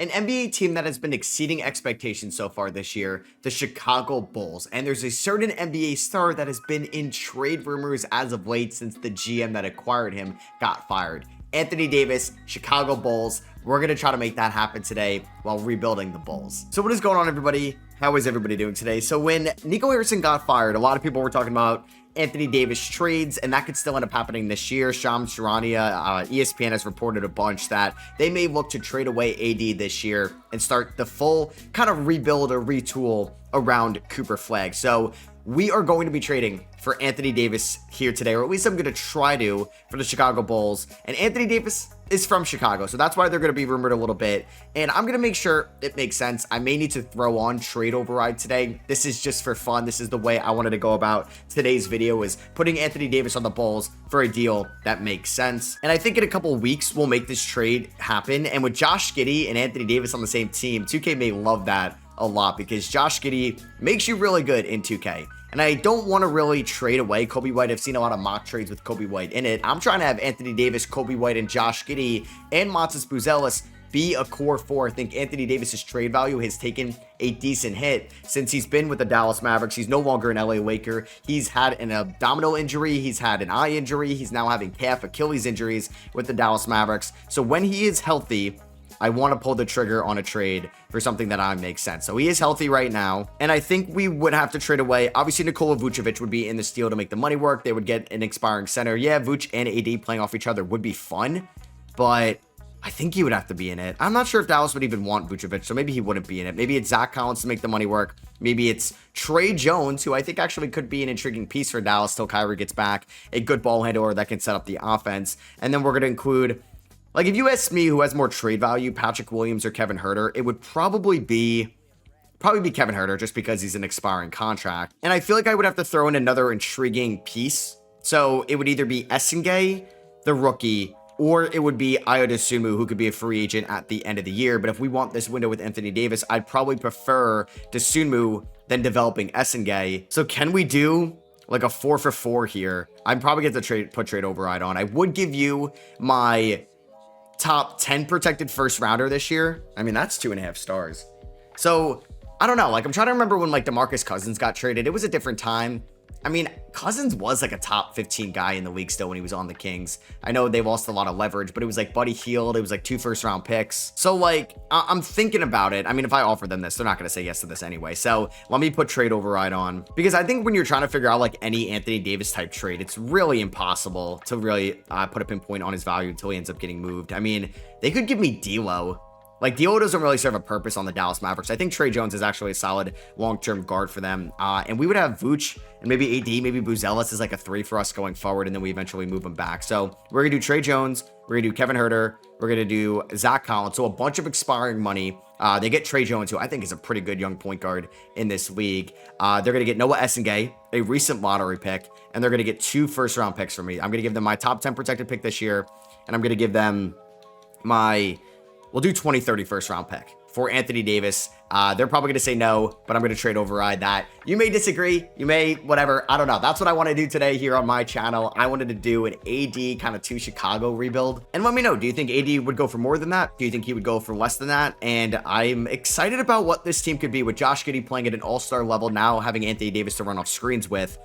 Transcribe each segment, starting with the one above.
an NBA team that has been exceeding expectations so far this year, the Chicago Bulls. And there's a certain NBA star that has been in trade rumors as of late since the GM that acquired him got fired. Anthony Davis, Chicago Bulls. We're going to try to make that happen today while rebuilding the Bulls. So what is going on, everybody? How is everybody doing today? So when Nico Harrison got fired, a lot of people were talking about Anthony Davis trades, and that could still end up happening this year. Shams Charania, ESPN has reported a bunch that they may look to trade away AD this year and start the full kind of rebuild or retool around Cooper Flagg. So we are going to be trading for Anthony Davis here today, or at least I'm going to try to, for the Chicago Bulls. And Anthony Davis is from Chicago, so that's why they're going to be rumored a little bit. And I'm going to make sure it makes sense. I may need to throw on trade override today. This is just for fun. This is the way I wanted to go about today's video, is putting Anthony Davis on the Bulls for a deal that makes sense. And I think in a couple of weeks, we'll make this trade happen. And with Josh Giddey and Anthony Davis on the same team, 2K may love that a lot, because Josh Giddey makes you really good in 2K. And I don't want to really trade away Coby White. I've seen a lot of mock trades with Coby White in it. I'm trying to have Anthony Davis, Coby White, and Josh Giddey and Matas Buzelis be a core four. I think Anthony Davis's trade value has taken a decent hit since he's been with the Dallas Mavericks. He's no longer an LA Laker. He's had an abdominal injury. He's had an eye injury. He's now having calf Achilles injuries with the Dallas Mavericks. So when he is healthy, I want to pull the trigger on a trade for something that makes sense. So he is healthy right now, and I think we would have to trade away. Obviously, Nikola Vucevic would be in this deal to make the money work. They would get an expiring center. Yeah, Vuce and AD playing off each other would be fun, but I think he would have to be in it. I'm not sure if Dallas would even want Vucevic, so maybe he wouldn't be in it. Maybe it's Zach Collins to make the money work. Maybe it's Trey Jones, who I think actually could be an intriguing piece for Dallas till Kyrie gets back, a good ball handler that can set up the offense. And then we're going to include, like, if you ask me who has more trade value, Patrick Williams or Kevin Huerter, it would probably be Kevin Huerter, just because he's an expiring contract. And I feel like I would have to throw in another intriguing piece. So it would either be Essengay, the rookie, or it would be Ayo Dosunmu, who could be a free agent at the end of the year. But if we want this window with Anthony Davis, I'd probably prefer Dosunmu than developing Essengay. So can we do like a 4-for-4 here? I'm probably going to put trade override on. I would give you my top 10 protected first rounder this year. I mean, that's 2.5 stars. So I don't know. Like, I'm trying to remember when like DeMarcus Cousins got traded. It was a different time. I mean, Cousins was like a top 15 guy in the league still when he was on the Kings. I know they lost a lot of leverage, but it was like Buddy Hield. It was like 2 first-round picks. So like, I'm thinking about it. I mean, if I offer them this, they're not going to say yes to this anyway. So let me put trade override on, because I think when you're trying to figure out like any Anthony Davis type trade, it's really impossible to really put a pinpoint on his value until he ends up getting moved. I mean, they could give me D'Lo. Like, D'Lo doesn't really serve a purpose on the Dallas Mavericks. I think Trey Jones is actually a solid long-term guard for them. And we would have Vooch and maybe AD, maybe Buzelis is like a 3 for us going forward, and then we eventually move him back. So we're going to do Trey Jones. We're going to do Kevin Huerter. We're going to do Zach Collins. So a bunch of expiring money. They get Trey Jones, who I think is a pretty good young point guard in this league. They're going to get Noah Essengay, a recent lottery pick, and they're going to get 2 first-round picks from me. I'm going to give them my top 10 protected pick this year, and I'm going to give them we'll do 2030 first round pick for Anthony Davis. They're probably going to say no, but I'm going to trade override that. You may disagree. You may, whatever. I don't know. That's what I want to do today here on my channel. I wanted to do an AD kind of to Chicago rebuild. And let me know, do you think AD would go for more than that? Do you think he would go for less than that? And I'm excited about what this team could be with Josh Giddey playing at an all-star level, now having Anthony Davis to run off screens with.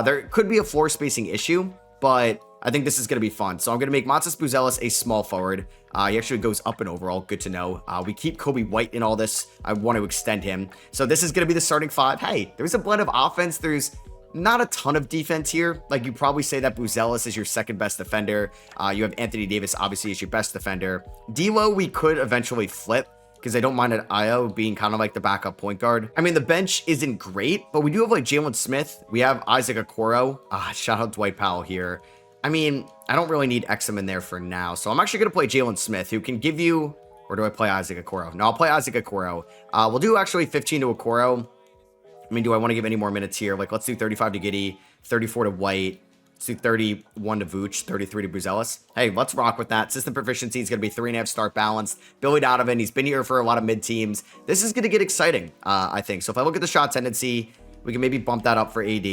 There could be a floor spacing issue, but I think this is going to be fun. So I'm going to make Matas Buzelis a small forward. He actually goes up in overall. Good to know. We keep Coby White in all this. I want to extend him. So this is going to be the starting 5. Hey, there's a blend of offense. There's not a ton of defense here. Like, you probably say that Buzelis is your second best defender. You have Anthony Davis, obviously, as your best defender. D'Lo, we could eventually flip, because I don't mind an Ayo being kind of like the backup point guard. I mean, the bench isn't great, but we do have like Jalen Smith. We have Isaac Okoro. Shout out Dwight Powell here. I mean, I don't really need Exum in there for now. So I'm actually going to play Jalen Smith, who can give you, or do I play Isaac Okoro? No, I'll play Isaac Okoro. We'll do actually 15 to Okoro. I mean, do I want to give any more minutes here? Like, let's do 35 to Giddey, 34 to White. Let's do 31 to Vooch, 33 to Buzelis. Hey, let's rock with that. System proficiency is going to be 3.5 start balanced. Billy Donovan, he's been here for a lot of mid teams. This is going to get exciting, I think. So if I look at the shot tendency, we can maybe bump that up for AD.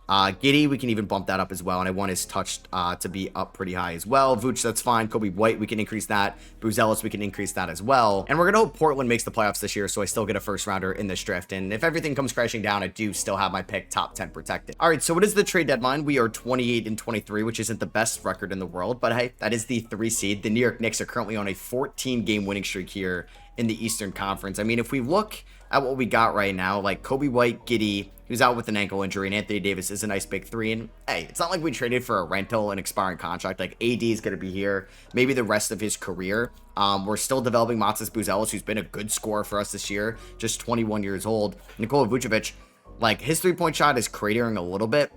Giddey, we can even bump that up as well, and I want his touch to be up pretty high as well. Vooch, that's fine. Coby White, we can increase that. Buzelis, we can increase that as well. And we're going to hope Portland makes the playoffs this year, so I still get a first rounder in this draft. And if everything comes crashing down, I do still have my pick top 10 protected. All right, so what is the trade deadline? We are 28-23, which isn't the best record in the world, but hey, that is the 3 seed. The New York Knicks are currently on a 14-game winning streak here in the Eastern Conference. I mean, if we look at what we got right now, like Coby White, Giddey, who's out with an ankle injury, and Anthony Davis is a nice big 3. And hey, it's not like we traded for a rental and expiring contract. Like AD is going to be here maybe the rest of his career. We're still developing Matas Buzelis, who's been a good scorer for us this year, just 21 years old. Nikola Vucevic, like his 3-point shot is cratering a little bit.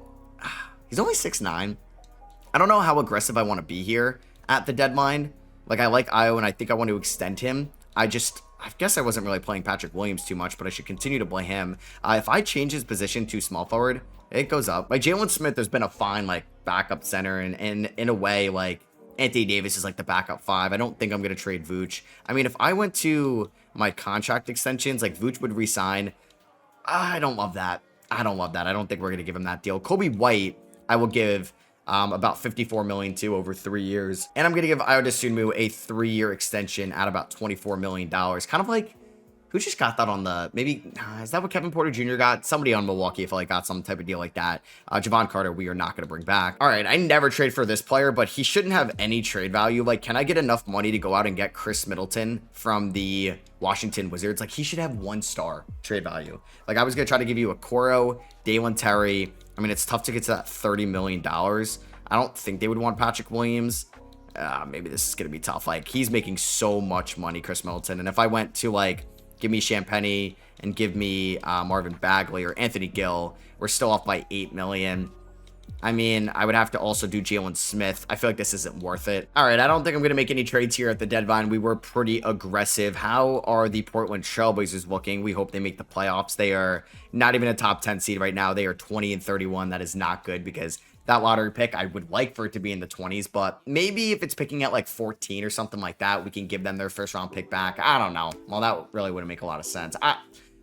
He's only 6'9". I don't know how aggressive I want to be here at the deadline. Like I like Io, and I think I want to extend him. I guess I wasn't really playing Patrick Williams too much, but I should continue to play him. If I change his position to small forward, it goes up. Like Jalen Smith has been a fine like backup center, and in a way, like Anthony Davis is like the backup 5. I don't think I'm going to trade Vooch. I mean, if I went to my contract extensions, like Vooch would resign. I don't love that. I don't think we're going to give him that deal. Coby White, I will give about $54 million to over 3 years. And I'm going to give Ayo Dosunmu a 3-year extension at about $24 million. Kind of like, who just got that on the, maybe, is that what Kevin Porter Jr. got? Somebody on Milwaukee, if I like got some type of deal like that. Javon Carter, we are not going to bring back. All right, I never trade for this player, but he shouldn't have any trade value. Like, can I get enough money to go out and get Chris Middleton from the Washington Wizards? Like, he should have 1-star trade value. Like, I was going to try to give you a Coro, Dalen Terry. I mean, it's tough to get to that $30 million. I don't think they would want Patrick Williams. Maybe this is going to be tough. Like, he's making so much money, Chris Middleton. And if I went to, like, give me Champagnie and give me Marvin Bagley or Anthony Gill, we're still off by $8 million. I mean, I would have to also do Jalen Smith. I feel like this isn't worth it. All right, I don't think I'm going to make any trades here at the deadline. We were pretty aggressive. How are the Portland Trailblazers looking? We hope they make the playoffs. They are not even a top 10 seed right now. They are 20-31. That is not good because that lottery pick, I would like for it to be in the 20s, but maybe if it's picking at like 14 or something like that, we can give them their first round pick back. I don't know. Well, that really wouldn't make a lot of sense.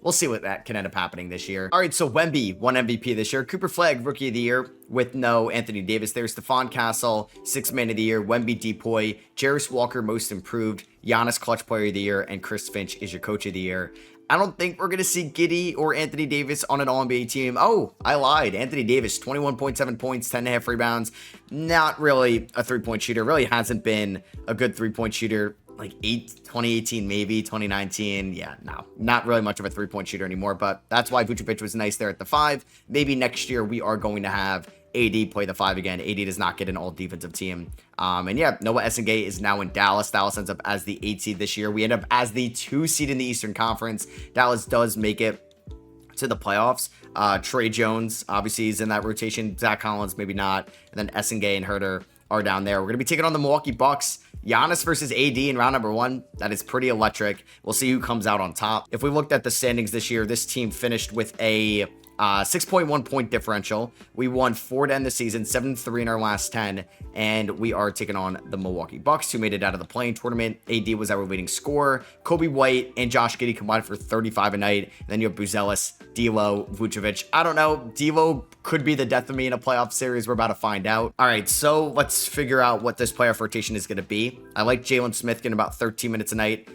We'll see what that can end up happening this year. All right, so Wemby won MVP this year. Cooper Flagg, Rookie of the Year with no Anthony Davis. There's Stephon Castle, 6th Man of the Year. Wemby Depoy, Jarris Walker, Most Improved. Giannis, Clutch Player of the Year. And Chris Finch is your Coach of the Year. I don't think we're going to see Giddey or Anthony Davis on an All-NBA team. Oh, I lied. Anthony Davis, 21.7 points, 10.5 rebounds. Not really a three-point shooter. Really hasn't been a good three-point shooter. Like 2018, maybe 2019. Yeah, no, not really much of a three-point shooter anymore, but that's why Vucevic was nice there at the 5. Maybe next year we are going to have AD play the 5 again. AD does not get an all-defensive team. And yeah, Noah Essengay is now in Dallas. Dallas ends up as the 8 seed this year. We end up as the 2 seed in the Eastern Conference. Dallas does make it to the playoffs. Trey Jones, obviously, is in that rotation. Zach Collins, maybe not. And then Essengay and Herter are down there. We're going to be taking on the Milwaukee Bucks. Giannis versus AD in round number 1. That is pretty electric. We'll see who comes out on top. If we looked at the standings this year, this team finished with a 6.1 point differential. We won 4 to end the season, 7-3 in our last 10, and we are taking on the Milwaukee Bucks, who made it out of the playing tournament. AD was our leading scorer. Coby White and Josh Giddey combined for 35 a night. And then you have Buzelis, D'Lo, Vucevic. I don't know. D'Lo could be the death of me in a playoff series. We're about to find out. All right, so let's figure out what this playoff rotation is going to be. I like Jalen Smith getting about 13 minutes a night.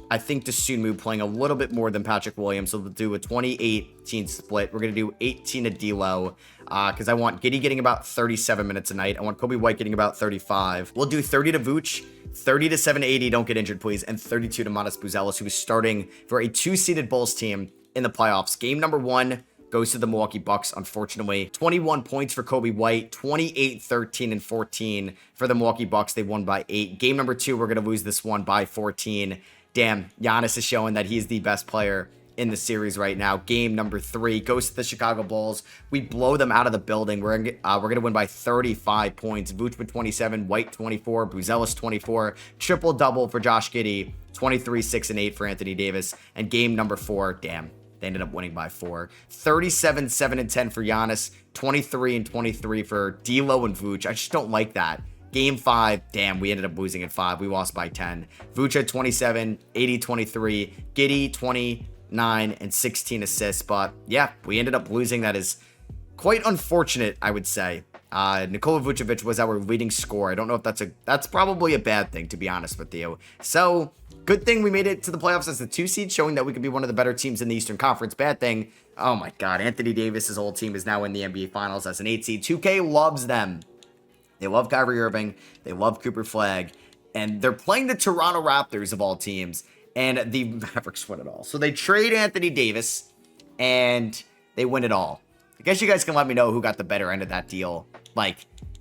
I think Dosunmu playing a little bit more than Patrick Williams. So we'll do a 20-18 split. We're going to do 18 to D'Lo because I want Giddey getting about 37 minutes a night. I want Coby White getting about 35. We'll do 30 to Vooch, 30 to 7 to 80. Don't get injured, please. And 32 to Matas Buzelis, who is starting for a 2-seeded Bulls team in the playoffs. Game number 1 goes to the Milwaukee Bucks, unfortunately. 21 points for Coby White, 28, 13, and 14 for the Milwaukee Bucks. They won by 8. Game number 2, we're going to lose this one by 14. Damn, Giannis is showing that he's the best player in the series right now. Game number 3 goes to the Chicago Bulls. We blow them out of the building. We're going to win by 35 points. Vooch with 27, White 24, Buzelis 24, triple-double for Josh Giddey, 23, 6, and 8 for Anthony Davis. And game number 4, damn, they ended up winning by 4. 37, 7, and 10 for Giannis, 23 and 23 for D'Lo and Vooch. I just don't like that. Game 5, damn, we ended up losing at 5. We lost by 10. Vooch at 27, 80, 23, Giddey 29 and 16 assists. But yeah, we ended up losing. That is quite unfortunate, I would say. Nikola Vucevic was our leading scorer. I don't know if that's probably a bad thing, to be honest with you. So, good thing we made it to the playoffs as the 2 seed, showing that we could be one of the better teams in the Eastern Conference. Bad thing, oh my god, Anthony Davis's whole team is now in the NBA Finals as an 8 seed. 2K loves them. They love Kyrie Irving. They love Cooper Flagg. And they're playing the Toronto Raptors of all teams. And the Mavericks win it all. So they trade Anthony Davis. And they win it all. I guess you guys can let me know who got the better end of that deal. Like,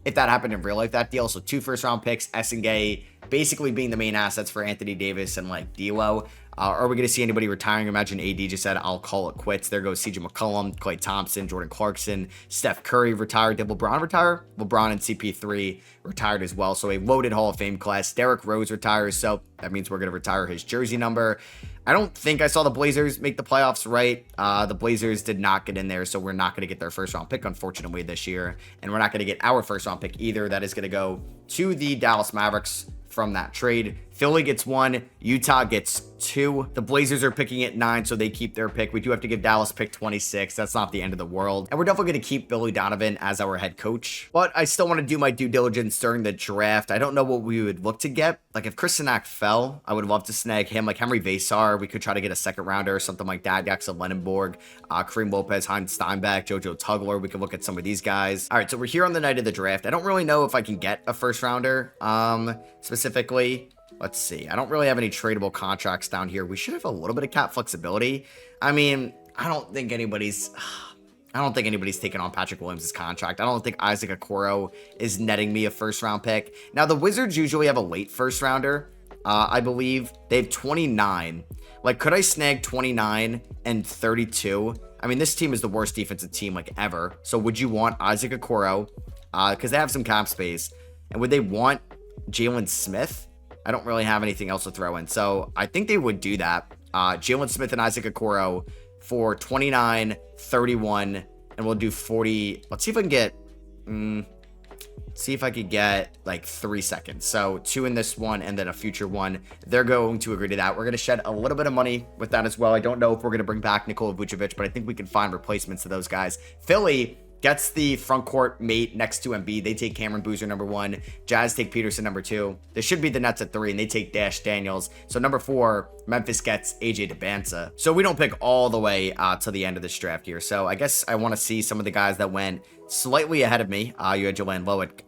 if that happened in real life, that deal. So 2 first-round picks, Essengay basically being the main assets for Anthony Davis and, like, D'Lo. Are we going to see anybody retiring? Imagine AD just said, I'll call it quits. There goes CJ McCollum, Klay Thompson, Jordan Clarkson, Steph Curry retired. Did LeBron retire? LeBron and CP3 retired as well. So a loaded Hall of Fame class. Derrick Rose retires. So that means we're going to retire his jersey number. I don't think I saw the Blazers make the playoffs, right? The Blazers did not get in there, so we're not going to get their first-round pick, unfortunately, this year. And we're not going to get our first-round pick either. That is going to go to the Dallas Mavericks from that trade. Philly gets 1, Utah gets 2. The Blazers are picking at 9, so they keep their pick. We do have to give Dallas pick 26. That's not the end of the world. And we're definitely going to keep Billy Donovan as our head coach. But I still want to do my due diligence during the draft. I don't know what we would look to get. Like, if Chris Sinak fell, I would love to snag him. Like Henry Vasar, we could try to get a second rounder or something like that. Jackson Lenenborg, Kareem Lopez, Heinz Steinbeck, JoJo Tugler. We could look at some of these guys. All right, so we're here on the night of the draft. I don't really know if I can get a first rounder specifically. Let's see. I don't really have any tradable contracts down here. We should have a little bit of cap flexibility. I mean, I don't think anybody's taking on Patrick Williams' contract. I don't think Isaac Okoro is netting me a first-round pick. Now, the Wizards usually have a late first-rounder. I believe they have 29. Like, could I snag 29 and 32? I mean, this team is the worst defensive team, like, ever. So, would you want Isaac Okoro? Because they have some cap space. And would they want Jalen Smith? I don't really have anything else to throw in. So, I think they would do that. Jalen Smith and Isaac Okoro for 29, 31, and we'll do 40. Let's see if I can get, see if I could get like 3 seconds. So 2 in this one and then a future one. They're going to agree to that. We're going to shed a little bit of money with that as well. I don't know if we're going to bring back Nikola Vucevic, but I think we can find replacements to those guys. Philly gets the front court mate next to Embiid. They take Cameron Boozer number 1. Jazz take Peterson number 2. This should be the Nets at 3, and they take Dash Daniels. So number 4, Memphis gets AJ Debinsa. So we don't pick all the way to the end of this draft here. So I guess I want to see some of the guys that went slightly ahead of me. You had Joanne Lowitt.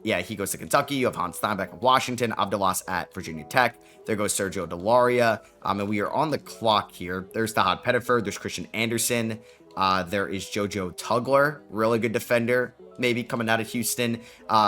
He goes to Kentucky. You have Hans Steinbeck of Washington. Abdelas at Virginia Tech. There goes Sergio Delaria. And we are on the clock here. There's Tahad Pettiford. There's Christian Anderson. There is JoJo Tugler, really good defender, maybe coming out of Houston.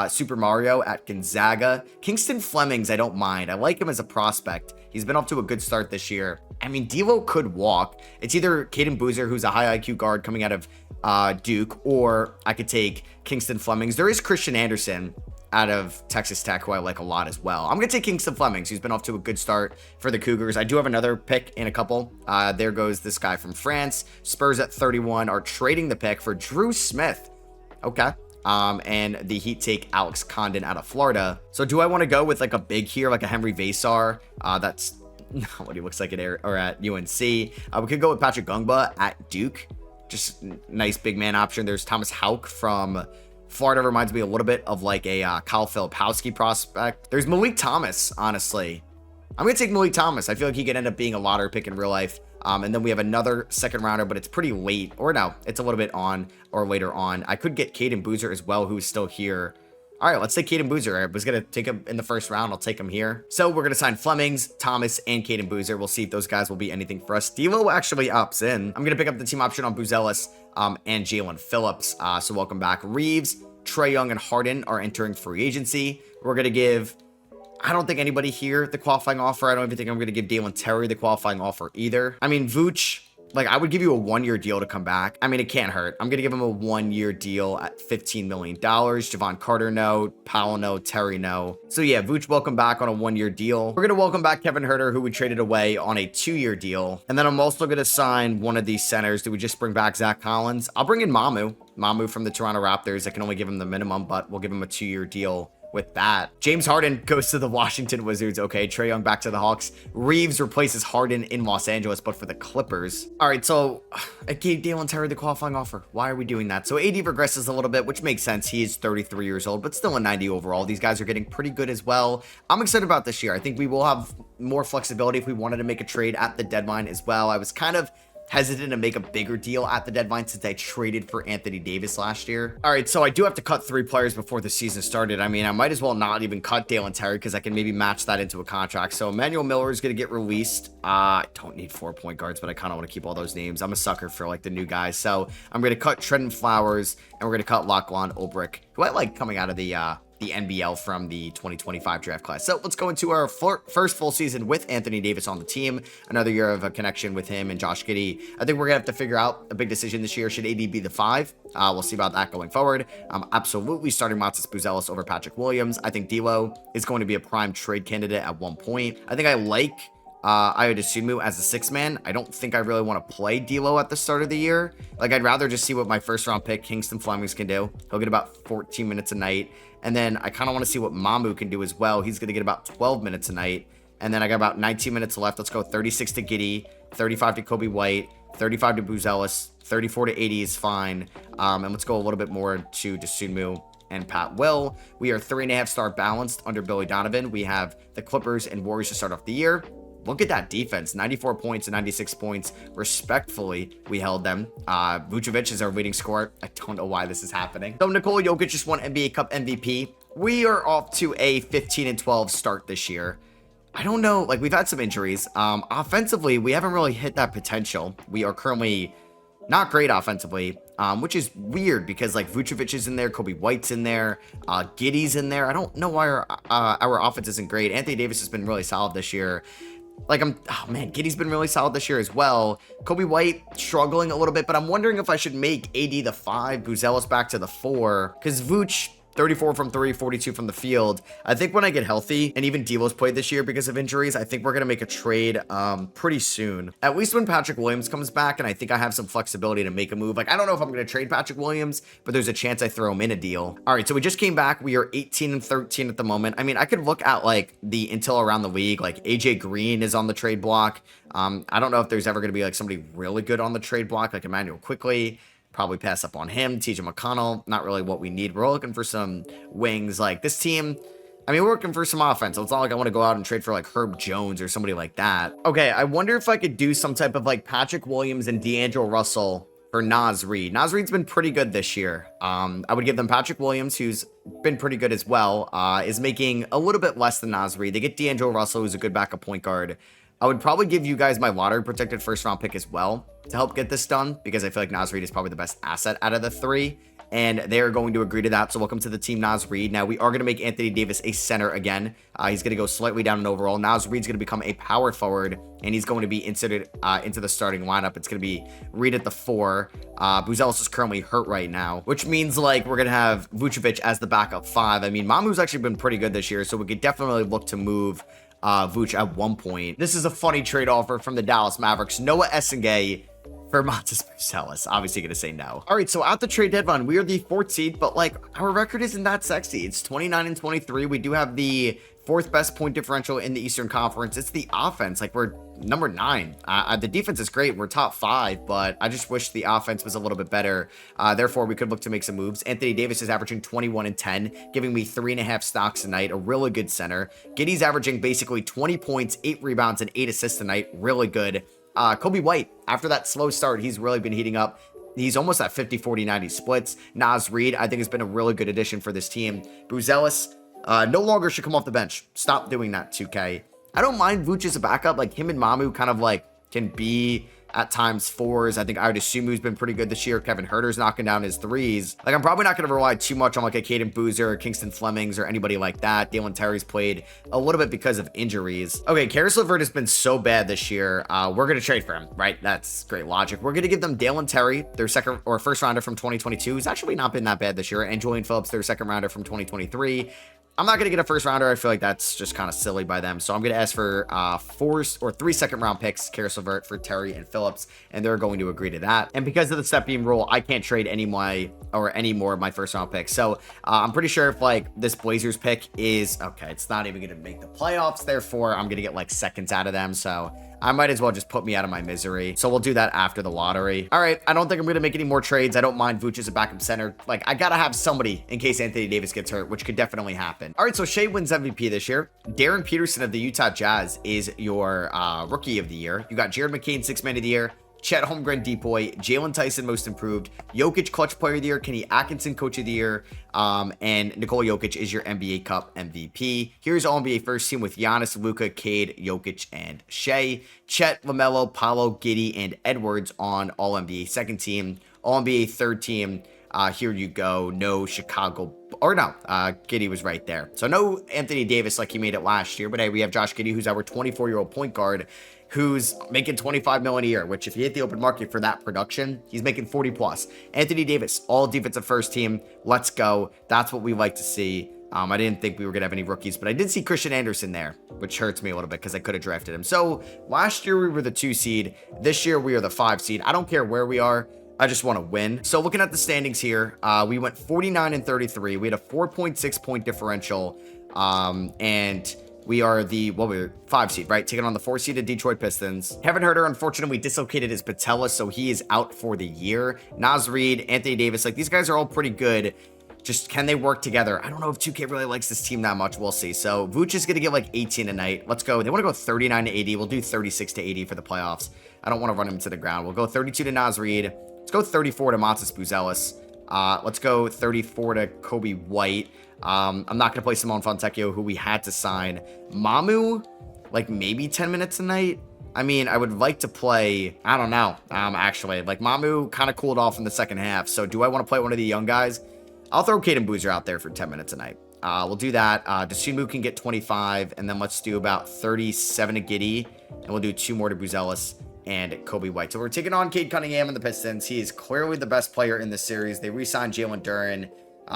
Super Mario at Gonzaga. Kingston Flemings, I don't mind. I like him as a prospect. He's been off to a good start this year. I mean, D'Lo could walk. It's either Caden Boozer, who's a high IQ guard coming out of Duke, or I could take Kingston Flemings. There is Christian Anderson out of Texas Tech, who I like a lot as well. I'm going to take Kingston Flemings, who's been off to a good start for the Cougars. I do have another pick in a couple. There goes this guy from France. Spurs at 31 are trading the pick for Drew Smith. Okay. And the Heat take Alex Condon out of Florida. So do I want to go with like a big here, like a Henry Vasar? That's not what he looks like at UNC. We could go with Patrick Gungba at Duke. Just nice big man option. There's Thomas Houck from Florida. Reminds me a little bit of like a Kyle Filipowski prospect. There's Malik Thomas, honestly. I'm going to take Malik Thomas. I feel like he could end up being a lottery pick in real life. And then we have another second rounder, but it's pretty late. Or no, it's a little bit on or later on. I could get Caden Boozer as well, who's still here. All right, let's take Caden Boozer. I was going to take him in the first round. I'll take him here. So we're going to sign Flemings, Thomas, and Caden Boozer. We'll see if those guys will be anything for us. D'Lo actually opts in. I'm going to pick up the team option on Buzelis and Jalen Phillips. So welcome back. Reeves, Trae Young, and Harden are entering free agency. We're going to give, I don't think anybody here the qualifying offer. I don't even think I'm going to give Dalen Terry the qualifying offer either. I mean, Vooch, like I would give you a 1-year deal to come back. I mean, it can't hurt. I'm going to give him a 1-year deal at $15 million. Javon Carter, no. Powell, no. Terry, no. So yeah, Vooch, welcome back on a 1-year deal. We're going to welcome back Kevin Huerter, who we traded away on a 2-year deal. And then I'm also going to sign one of these centers. Do we just bring back Zach Collins? I'll bring in Mamu from the Toronto Raptors. I can only give him the minimum, but we'll give him a 2-year deal with that. James Harden goes to the Washington Wizards. Okay, Trae Young back to the Hawks. Reeves replaces Harden in Los Angeles, but for the Clippers. All right, so I gave Dalen Terry the qualifying offer. Why are we doing that? So AD regresses a little bit, which makes sense. He is 33 years old, but still a 90 overall. These guys are getting pretty good as well. I'm excited about this year. I think we will have more flexibility if we wanted to make a trade at the deadline as well. I was kind of hesitant to make a bigger deal at the deadline since I traded for Anthony Davis last year. All right, so I do have to cut 3 players before the season started. I mean, I might as well not even cut Dalen Terry because I can maybe match that into a contract. So Emmanuel Miller is going to get released. I don't need 4 point guards, but I kind of want to keep all those names. I'm a sucker for like the new guys. So I'm going to cut Trenton Flowers and we're going to cut Lachlan Ulbrich, who I like coming out of the NBL from the 2025 draft class. So let's go into our first full season with Anthony Davis on the team. Another year of a connection with him and Josh Giddey. I think we're gonna have to figure out a big decision this year. Should AD be the 5? We'll see about that going forward. I'm absolutely starting Matas Buzelis over Patrick Williams. I think D'Lo is going to be a prime trade candidate at one point. I think I like Ayo Dosunmu as a 6th man. I don't think I really want to play D'Lo at the start of the year. Like, I'd rather just see what my first round pick, Kingston Flemings, can do. He'll get about 14 minutes a night. And then I kind of want to see what Mamu can do as well. He's going to get about 12 minutes a night. And then I got about 19 minutes left. Let's go 36 to Giddey, 35 to Kobe White, 35 to Buzelis, 34 to 80 is fine. And let's go a little bit more to Dosunmu and Pat Will. We are 3.5 star balanced under Billy Donovan. We have the Clippers and Warriors to start off the year. Look at that defense, 94 points and 96 points. Respectfully, we held them. Vucevic is our leading scorer. I don't know why this is happening. So Nikola Jokic just won NBA Cup MVP. We are off to a 15-12 start this year. I don't know, like we've had some injuries. Offensively, we haven't really hit that potential. We are currently not great offensively, which is weird because like Vucevic is in there, Kobe White's in there, Giddey's in there. I don't know why our offense isn't great. Anthony Davis has been really solid this year. Like, oh man, Giddey's been really solid this year as well. Kobe White struggling a little bit, but I'm wondering if I should make AD the 5, Buzelis back to the 4, because Vooch, 34 from 3, 42 from the field. I think when I get healthy, and even D'Lo's played this year because of injuries, I think we're going to make a trade pretty soon. At least when Patrick Williams comes back, and I think I have some flexibility to make a move. Like, I don't know if I'm going to trade Patrick Williams, but there's a chance I throw him in a deal. All right, so we just came back. We are 18-13 at the moment. I mean, I could look at, like, the intel around the league. Like, AJ Green is on the trade block. I don't know if there's ever going to be, like, somebody really good on the trade block, like Emmanuel Quickley. Probably pass up on him. TJ McConnell, not really what we need. We're looking for some wings. Like this team, I mean, we're looking for some offense. So it's not like I want to go out and trade for like Herb Jones or somebody like that. Okay, I wonder if I could do some type of like Patrick Williams and D'Angelo Russell for Naz Reid. Naz Reid's been pretty good this year. I would give them Patrick Williams, who's been pretty good as well, is making a little bit less than Naz Reid. They get D'Angelo Russell, who's a good backup point guard. I would probably give you guys my lottery protected first round pick as well to help get this done because I feel like Naz Reid is probably the best asset out of the 3 and they are going to agree to that. So welcome to the team, Naz Reid. Now we are going to make Anthony Davis a center again. He's going to go slightly down in overall. Naz Reid's going to become a power forward and he's going to be inserted into the starting lineup. It's going to be Reid at the 4. Buzelis is currently hurt right now, which means like we're going to have Vucevic as the backup 5. I mean, Mamu's actually been pretty good this year, so we could definitely look to move Vooch at one point. This is a funny trade offer from the Dallas Mavericks. Noah Essengay for Matas Buzelis. Obviously going to say no. All right, so at the trade deadline, we are the 4th seed, but like our record isn't that sexy. It's 29-23. We do have the 4th best point differential in the Eastern Conference. It's the offense. Like we're number 9. The defense is great. We're top 5, but I just wish the offense was a little bit better. Therefore, we could look to make some moves. Anthony Davis is averaging 21 and 10, giving me 3.5 stocks a night. A really good center. Giddey's averaging basically 20 points, 8 rebounds, and 8 assists a night. Really good. Kobe White, after that slow start, he's really been heating up. He's almost at 50, 40, 90 splits. Naz Reid, I think, has been a really good addition for this team. Buzelis no longer should come off the bench. Stop doing that, 2K. I don't mind Vooch as a backup. Like him and Mamu kind of like can be at times 4s. I think Ayo Dosunmu's been pretty good this year. Kevin Huerter's knocking down his 3s. Like I'm probably not going to rely too much on like a Caden Boozer or Kingston Flemings or anybody like that. Dalen Terry's played a little bit because of injuries. Okay, Caris LeVert has been so bad this year. We're going to trade for him, right? That's great logic. We're going to give them Dalen Terry, their second or first rounder from 2022. Who's actually not been that bad this year. And Julian Phillips, their second rounder from 2023. I'm not going to get a first rounder. I feel like that's just kind of silly by them. So I'm going to ask for 4 or 3 second round picks, Karis LeVert for Terry and Phillips, and they're going to agree to that. And because of the step beam rule, I can't trade any more of my first round picks. So I'm pretty sure if like this Blazers pick is okay, it's not even going to make the playoffs. Therefore, I'm going to get like seconds out of them. So I might as well just put me out of my misery. So we'll do that after the lottery. All right, I don't think I'm going to make any more trades. I don't mind Vooch as a backup center. Like, I got to have somebody in case Anthony Davis gets hurt, which could definitely happen. All right, so Shea wins MVP this year. Darren Peterson of the Utah Jazz is your rookie of the year. You got Jared McCain, 6th man of the year. Chet Holmgren, Deep Boy, Jalen Tyson, most improved, Jokic, clutch player of the year, Kenny Atkinson, coach of the year, and Nikola Jokic is your NBA Cup MVP. Here's all NBA first team with Giannis, Luka, Cade, Jokic, and Shea. Chet, LaMelo, Paolo, Giddey, and Edwards on all NBA second team. All NBA third team. Here you go. No Chicago, or no, Giddey was right there. So no Anthony Davis like he made it last year, but hey, we have Josh Giddey, who's our 24-year-old point guard, who's making $25 million a year, which if you hit the open market for that production, he's making 40 plus. Anthony Davis, all defensive first team. Let's go. That's what we like to see. I didn't think we were going to have any rookies, but I did see Christian Anderson there, which hurts me a little bit because I could have drafted him. So last year we were the 2 seed. This year we are the 5 seed. I don't care where we are. I just want to win. So looking at the standings here, we went 49-33. We had a 4.6 point differential. And we are the, well, we're 5 seed, right? Taking on the 4 seeded Detroit Pistons. Kevin Huerter, unfortunately, dislocated his patella, so he is out for the year. Naz Reid, Anthony Davis, like these guys are all pretty good. Just can they work together? I don't know if 2K really likes this team that much. We'll see. So Vooch is going to get like 18 tonight. Let's go. They want to go 39 to 80. We'll do 36 to 80 for the playoffs. I don't want to run him to the ground. We'll go 32 to Naz Reid. Let's go 34 to Montes Buzelis. Let's go 34 to Kobe White. I'm not going to play Simone Fontecchio, who we had to sign. Mamu, like maybe 10 minutes a night. I mean, I would like to play, I don't know, actually. Like Mamu kind of cooled off in the second half. So do I want to play one of the young guys? I'll throw Caden Boozer out there for 10 minutes a night. We'll do that. Dosunmu can get 25, and then let's do about 37 to Giddey, and we'll do 2 more to Buzelis and Kobe White. So we're taking on Cade Cunningham and the Pistons. He is clearly the best player in this series. They re-signed Jalen Duren.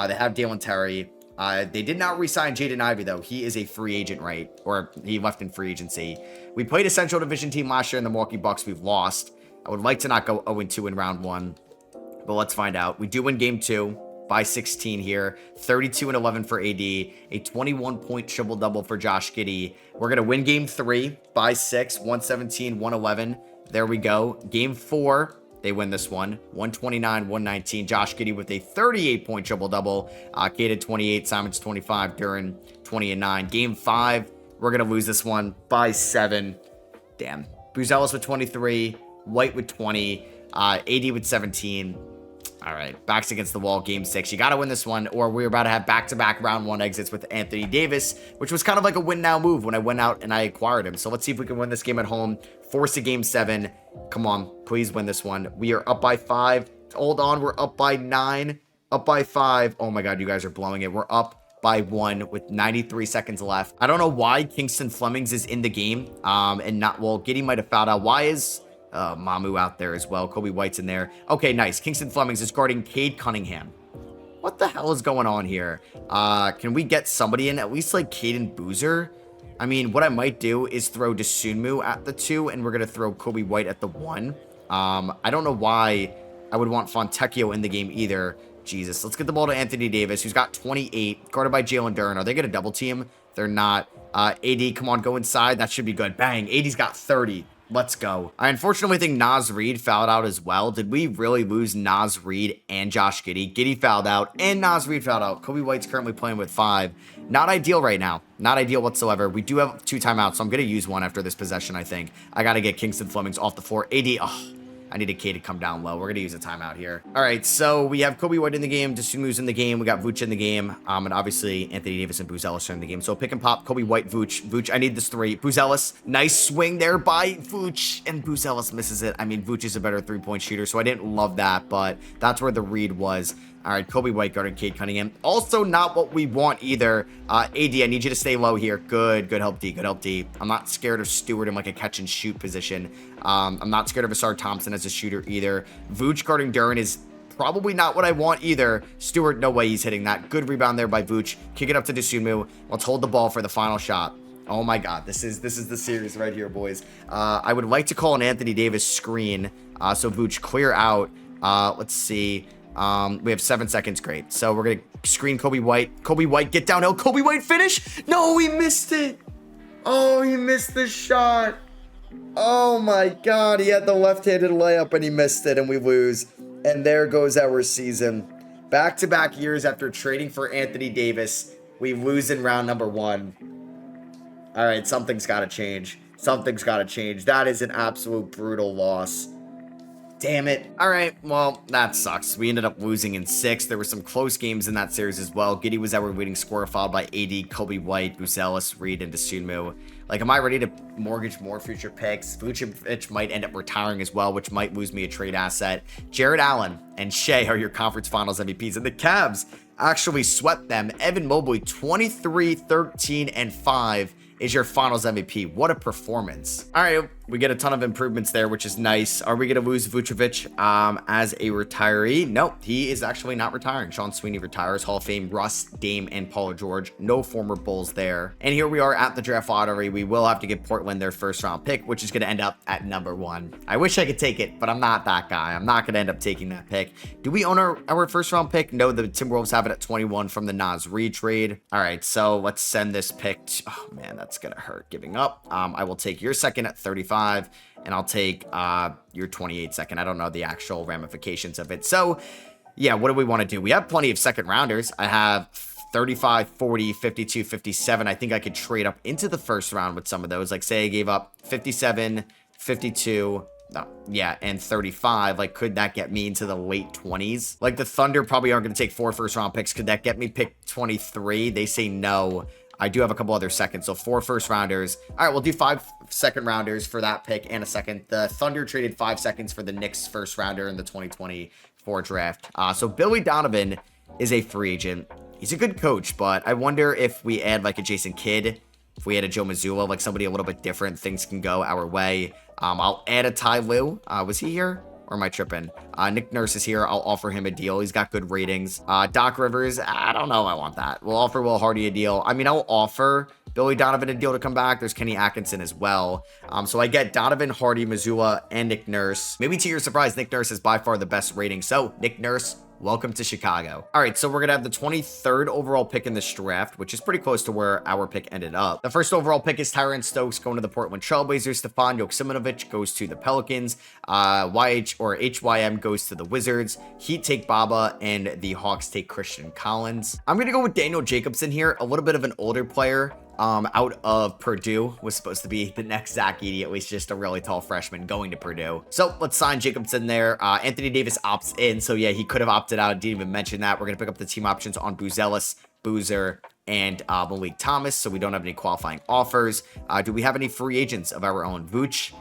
They have Dalen Terry. They did not re-sign Jaden Ivey, though. He is a free agent, right? Or he left in free agency. We played a Central Division team last year in the Milwaukee Bucks. We've lost. I would like to not go 0-2 in round 1, but let's find out. We do win game 2. By 16 here, 32 and 11 for AD, a 21-point triple-double for Josh Giddey. We're going to win game 3 by 6, 117, 111. There we go. Game 4, they win this one, 129, 119. Josh Giddey with a 38-point triple-double. Cade at 28, Simons 25, Duren 20 and 9. Game 5, we're going to lose this one by 7. Damn. Buzelis with 23, White with 20, AD with 17. All right, backs against the wall, game 6. You got to win this one, or we're about to have back-to-back round 1 exits with Anthony Davis, which was kind of like a win-now move when I went out and I acquired him. So let's see if we can win this game at home. Force a game 7. Come on, please win this one. We are up by 5. Hold on, we're up by 9. Up by 5. Oh my God, you guys are blowing it. We're up by 1 with 93 seconds left. I don't know why Kingston Flemings is in the game, and not, well, Giddey might have fouled out. Why is Mamu out there as well? Kobe White's in there. Okay, nice. Kingston Flemings is guarding Cade Cunningham. What the hell is going on here? Can we get somebody in? At least like Caden Boozer? I mean, what I might do is throw Dosunmu at the 2, and we're going to throw Kobe White at the 1. I don't know why I would want Fontecchio in the game either. Jesus. Let's get the ball to Anthony Davis, who's got 28, guarded by Jalen Duren. Are they going to double team? They're not. AD, come on, go inside. That should be good. Bang. AD's got 30. Let's go. I unfortunately think Naz Reid fouled out as well. Did we really lose Naz Reid and Josh Giddey? Giddey fouled out and Naz Reid fouled out. Kobe White's currently playing with 5. Not ideal right now. Not ideal whatsoever. We do have 2 timeouts, so I'm going to use one after this possession, I think. I got to get Kingston Flemings off the floor. AD, I needed Cade to come down low. We're going to use a timeout here. All right, so we have Kobe White in the game. Dosunmu's in the game. We got Vooch in the game. And obviously, Anthony Davis and Buzelis are in the game. So pick and pop, Kobe White, Vooch. Vooch, I need this 3. Buzelis, nice swing there by Vooch. And Buzelis misses it. I mean, Vooch is a better 3-point shooter, so I didn't love that, but that's where the read was. All right, Kobe White guarding Cade Cunningham. Also not what we want either. AD, I need you to stay low here. Good help D, good help D. I'm not scared of Stewart in like a catch and shoot position. I'm not scared of Asar Thompson as a shooter either. Vooch guarding Duren is Probably not what I want either. Stewart, no way he's hitting that. Good rebound there by Vooch. Kick it up to Dosunmu. Let's hold the ball for the final shot. Oh my God, this is the series right here, boys. I would like to call an Anthony Davis screen. So Vooch, clear out. Let's see. We have 7 seconds. Great. So we're going to screen Kobe White. Kobe White, get downhill. Kobe White, finish. No, he missed it. Oh, he missed the shot. Oh my God. He had the left-handed layup and he missed it and we lose. And there goes our season. Back-to-back years after trading for Anthony Davis, we lose in round number 1. All right, something's got to change. Something's got to change. That is an absolute brutal loss. Damn it. All right, well, that sucks. We ended up losing in 6. There were some close games in that series as well. Giddey was our leading scorer, followed by AD, Kobe White, Buzelis, Reed, and Dosunmu. Like, am I ready to mortgage more future picks? Vucevic might end up retiring as well, which might lose me a trade asset. Jared Allen and Shea are your conference finals MVPs, and the Cavs actually swept them. Evan Mobley, 23, 13, and 5. Is your finals MVP. What a performance. All right, we get a ton of improvements there, which is nice. Are we going to lose Vucevic as a retiree? Nope, he is actually not retiring. Sean Sweeney retires. Hall of Fame, Russ, Dame, and Paul George. No former Bulls there. And here we are at the draft lottery. We will have to give Portland their first round pick, which is going to end up at number 1. I wish I could take it, but I'm not that guy. I'm not going to end up taking that pick. Do we own our first round pick? No, the Timberwolves have it at 21 from the Naz Reid trade. All right, so let's send this pick to, oh man, that's gonna hurt giving up. I will take your second at 35 and I'll take your 28 second. I don't know the actual ramifications of it. So yeah, what do we want to do? We have plenty of second rounders. I have 35, 40, 52, 57. I think I could trade up into the first round with some of those. Like say I gave up 57, 52, yeah, and 35. Like, could that get me into the late 20s? Like, the Thunder probably aren't going to take 4 first-round picks. Could that get me pick 23? They say no. I do have a couple other seconds, so 4 first-rounders. All right, we'll do 5 second-rounders for that pick and a second. The Thunder traded 5 seconds for the Knicks first-rounder in the 2024 draft. So Billy Donovan is a free agent. He's a good coach, but I wonder if we add, like, a Jason Kidd, if we had a Joe Mazzulla, like somebody a little bit different, things can go our way. I'll add a Ty Lue. Was he here? Or am I tripping? Nick Nurse is here. I'll offer him a deal. He's got good ratings. Doc Rivers, I don't know if I want that. We'll offer Will Hardy a deal. I mean, I'll offer Billy Donovan a deal to come back. There's Kenny Atkinson as well. So I get Donovan, Hardy, Mazzulla, and Nick Nurse. Maybe to your surprise, Nick Nurse is by far the best rating. So Nick Nurse, welcome to Chicago. All right, so we're going to have the 23rd overall pick in this draft, which is pretty close to where our pick ended up. The first overall pick is Tyron Stokes going to the Portland Trailblazers. Stefan Joksimovic goes to the Pelicans. HYM goes to the Wizards. Heat take Baba, and the Hawks take Christian Collins. I'm going to go with Daniel Jacobson here, a little bit of an older player. Out of Purdue, was supposed to be the next Zach Edey, at least just a really tall freshman going to Purdue. So let's sign Jacobson there. Anthony Davis opts in. So yeah, he could have opted out. I didn't even mention that. We're going to pick up the team options on Buzelis, Boozer, and Malik Thomas. So we don't have any qualifying offers. Do we have any free agents of our own? Vooch.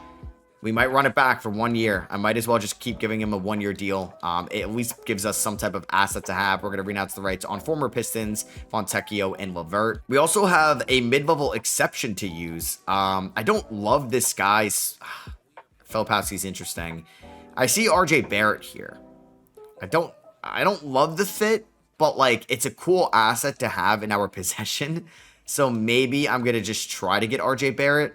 We might run it back for 1 year. I might as well just keep giving him a 1-year deal. It at least gives us some type of asset to have. We're going to renounce the rights on former Pistons, Fontecchio, and Levert. We also have a mid-level exception to use. I don't love this guy's... Filipowski's interesting. I see RJ Barrett here. I don't love the fit, but like it's a cool asset to have in our possession. So maybe I'm going to just try to get RJ Barrett.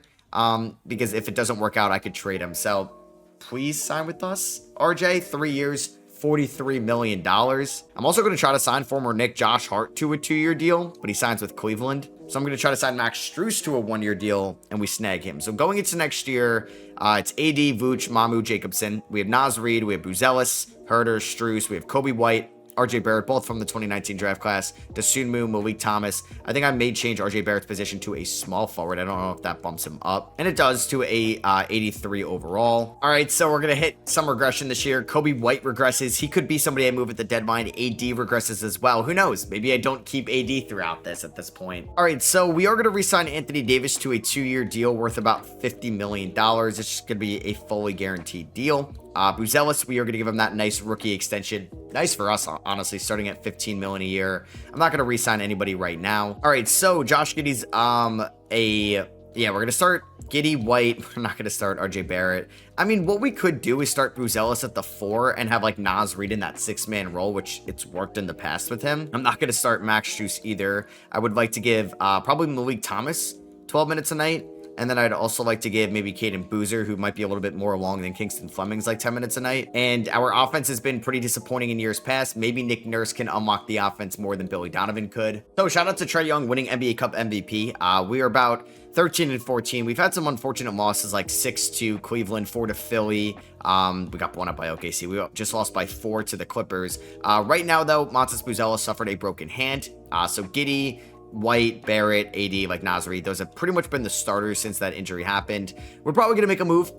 Because if it doesn't work out, I could trade him. So please sign with us. RJ, 3 years, $43 million. I'm also going to try to sign former Nick Josh Hart to a 2-year deal, but he signs with Cleveland. So I'm going to try to sign Max Strus to a 1-year deal, and we snag him. So going into next year, it's AD, Vooch, Mamu, Jacobson. We have Naz Reid, we have Buzelis, Herder, Strus, we have Kobe White, RJ Barrett, both from the 2019 draft class. Dosunmu, Malik Thomas. I think I may change RJ Barrett's position to a small forward. I don't know if that bumps him up. And it does to a 83 overall. All right, so we're going to hit some regression this year. Kobe White regresses. He could be somebody I move at the deadline. AD regresses as well. Who knows? Maybe I don't keep AD throughout this at this point. All right, so we are going to re-sign Anthony Davis to a 2-year deal worth about $50 million. It's just going to be a fully guaranteed deal. Buzelis, we are going to give him that nice rookie extension. Nice for us, honestly, starting at $15 million a year. I'm not going to re-sign anybody right now. All right, so Josh Giddey's a Yeah, we're going to start Giddy, White. We're not going to start RJ Barrett. I mean, what we could do is start Buzelis at the 4 and have like Naz Reid in that 6-man role, which it's worked in the past with him. I'm not going to start Max Strus either. I would like to give probably Malik Thomas 12 minutes a night. And then I'd also like to give maybe Caden Boozer, who might be a little bit more along than Kingston Fleming's, like 10 minutes a night. And our offense has been pretty disappointing in years past. Maybe Nick Nurse can unlock the offense more than Billy Donovan could. So shout out to Trae Young winning NBA Cup MVP. We are about 13-14. We've had some unfortunate losses like 6 to Cleveland, 4 to Philly. We got blown up by OKC. We just lost by 4 to the Clippers. Right now, though, Montes Buzelis suffered a broken hand. So Giddy, White, Barrett, AD, like Naz Reid, those have pretty much been the starters since that injury happened. We're probably going to make a move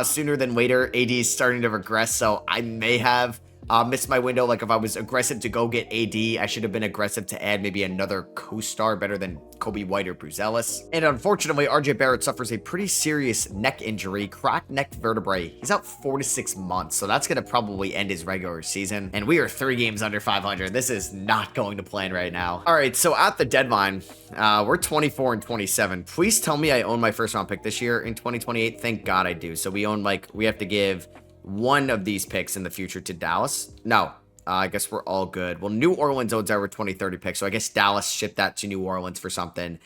sooner than later. AD is starting to regress, so I may have missed my window. Like if I was aggressive to go get AD, I should have been aggressive to add maybe another co-star better than Kobe White or Buzelis. And unfortunately, RJ Barrett suffers a pretty serious neck injury, cracked neck vertebrae. He's out 4 to 6 months, so that's going to probably end his regular season. And we are 3 games under 500. This is not going to plan right now. All right, so at the deadline, we're 24-27. Please tell me I own my first round pick this year in 2028. Thank God I do. So we own we have to give one of these picks in the future to Dallas. No, I guess we're all good. Well, New Orleans owns our 2030 pick, so I guess Dallas shipped that to New Orleans for something.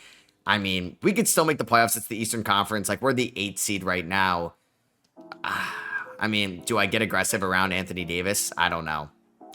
I mean, we could still make the playoffs. It's the Eastern Conference. Like, we're the 8th seed right now. I mean, do I get aggressive around Anthony Davis? I don't know.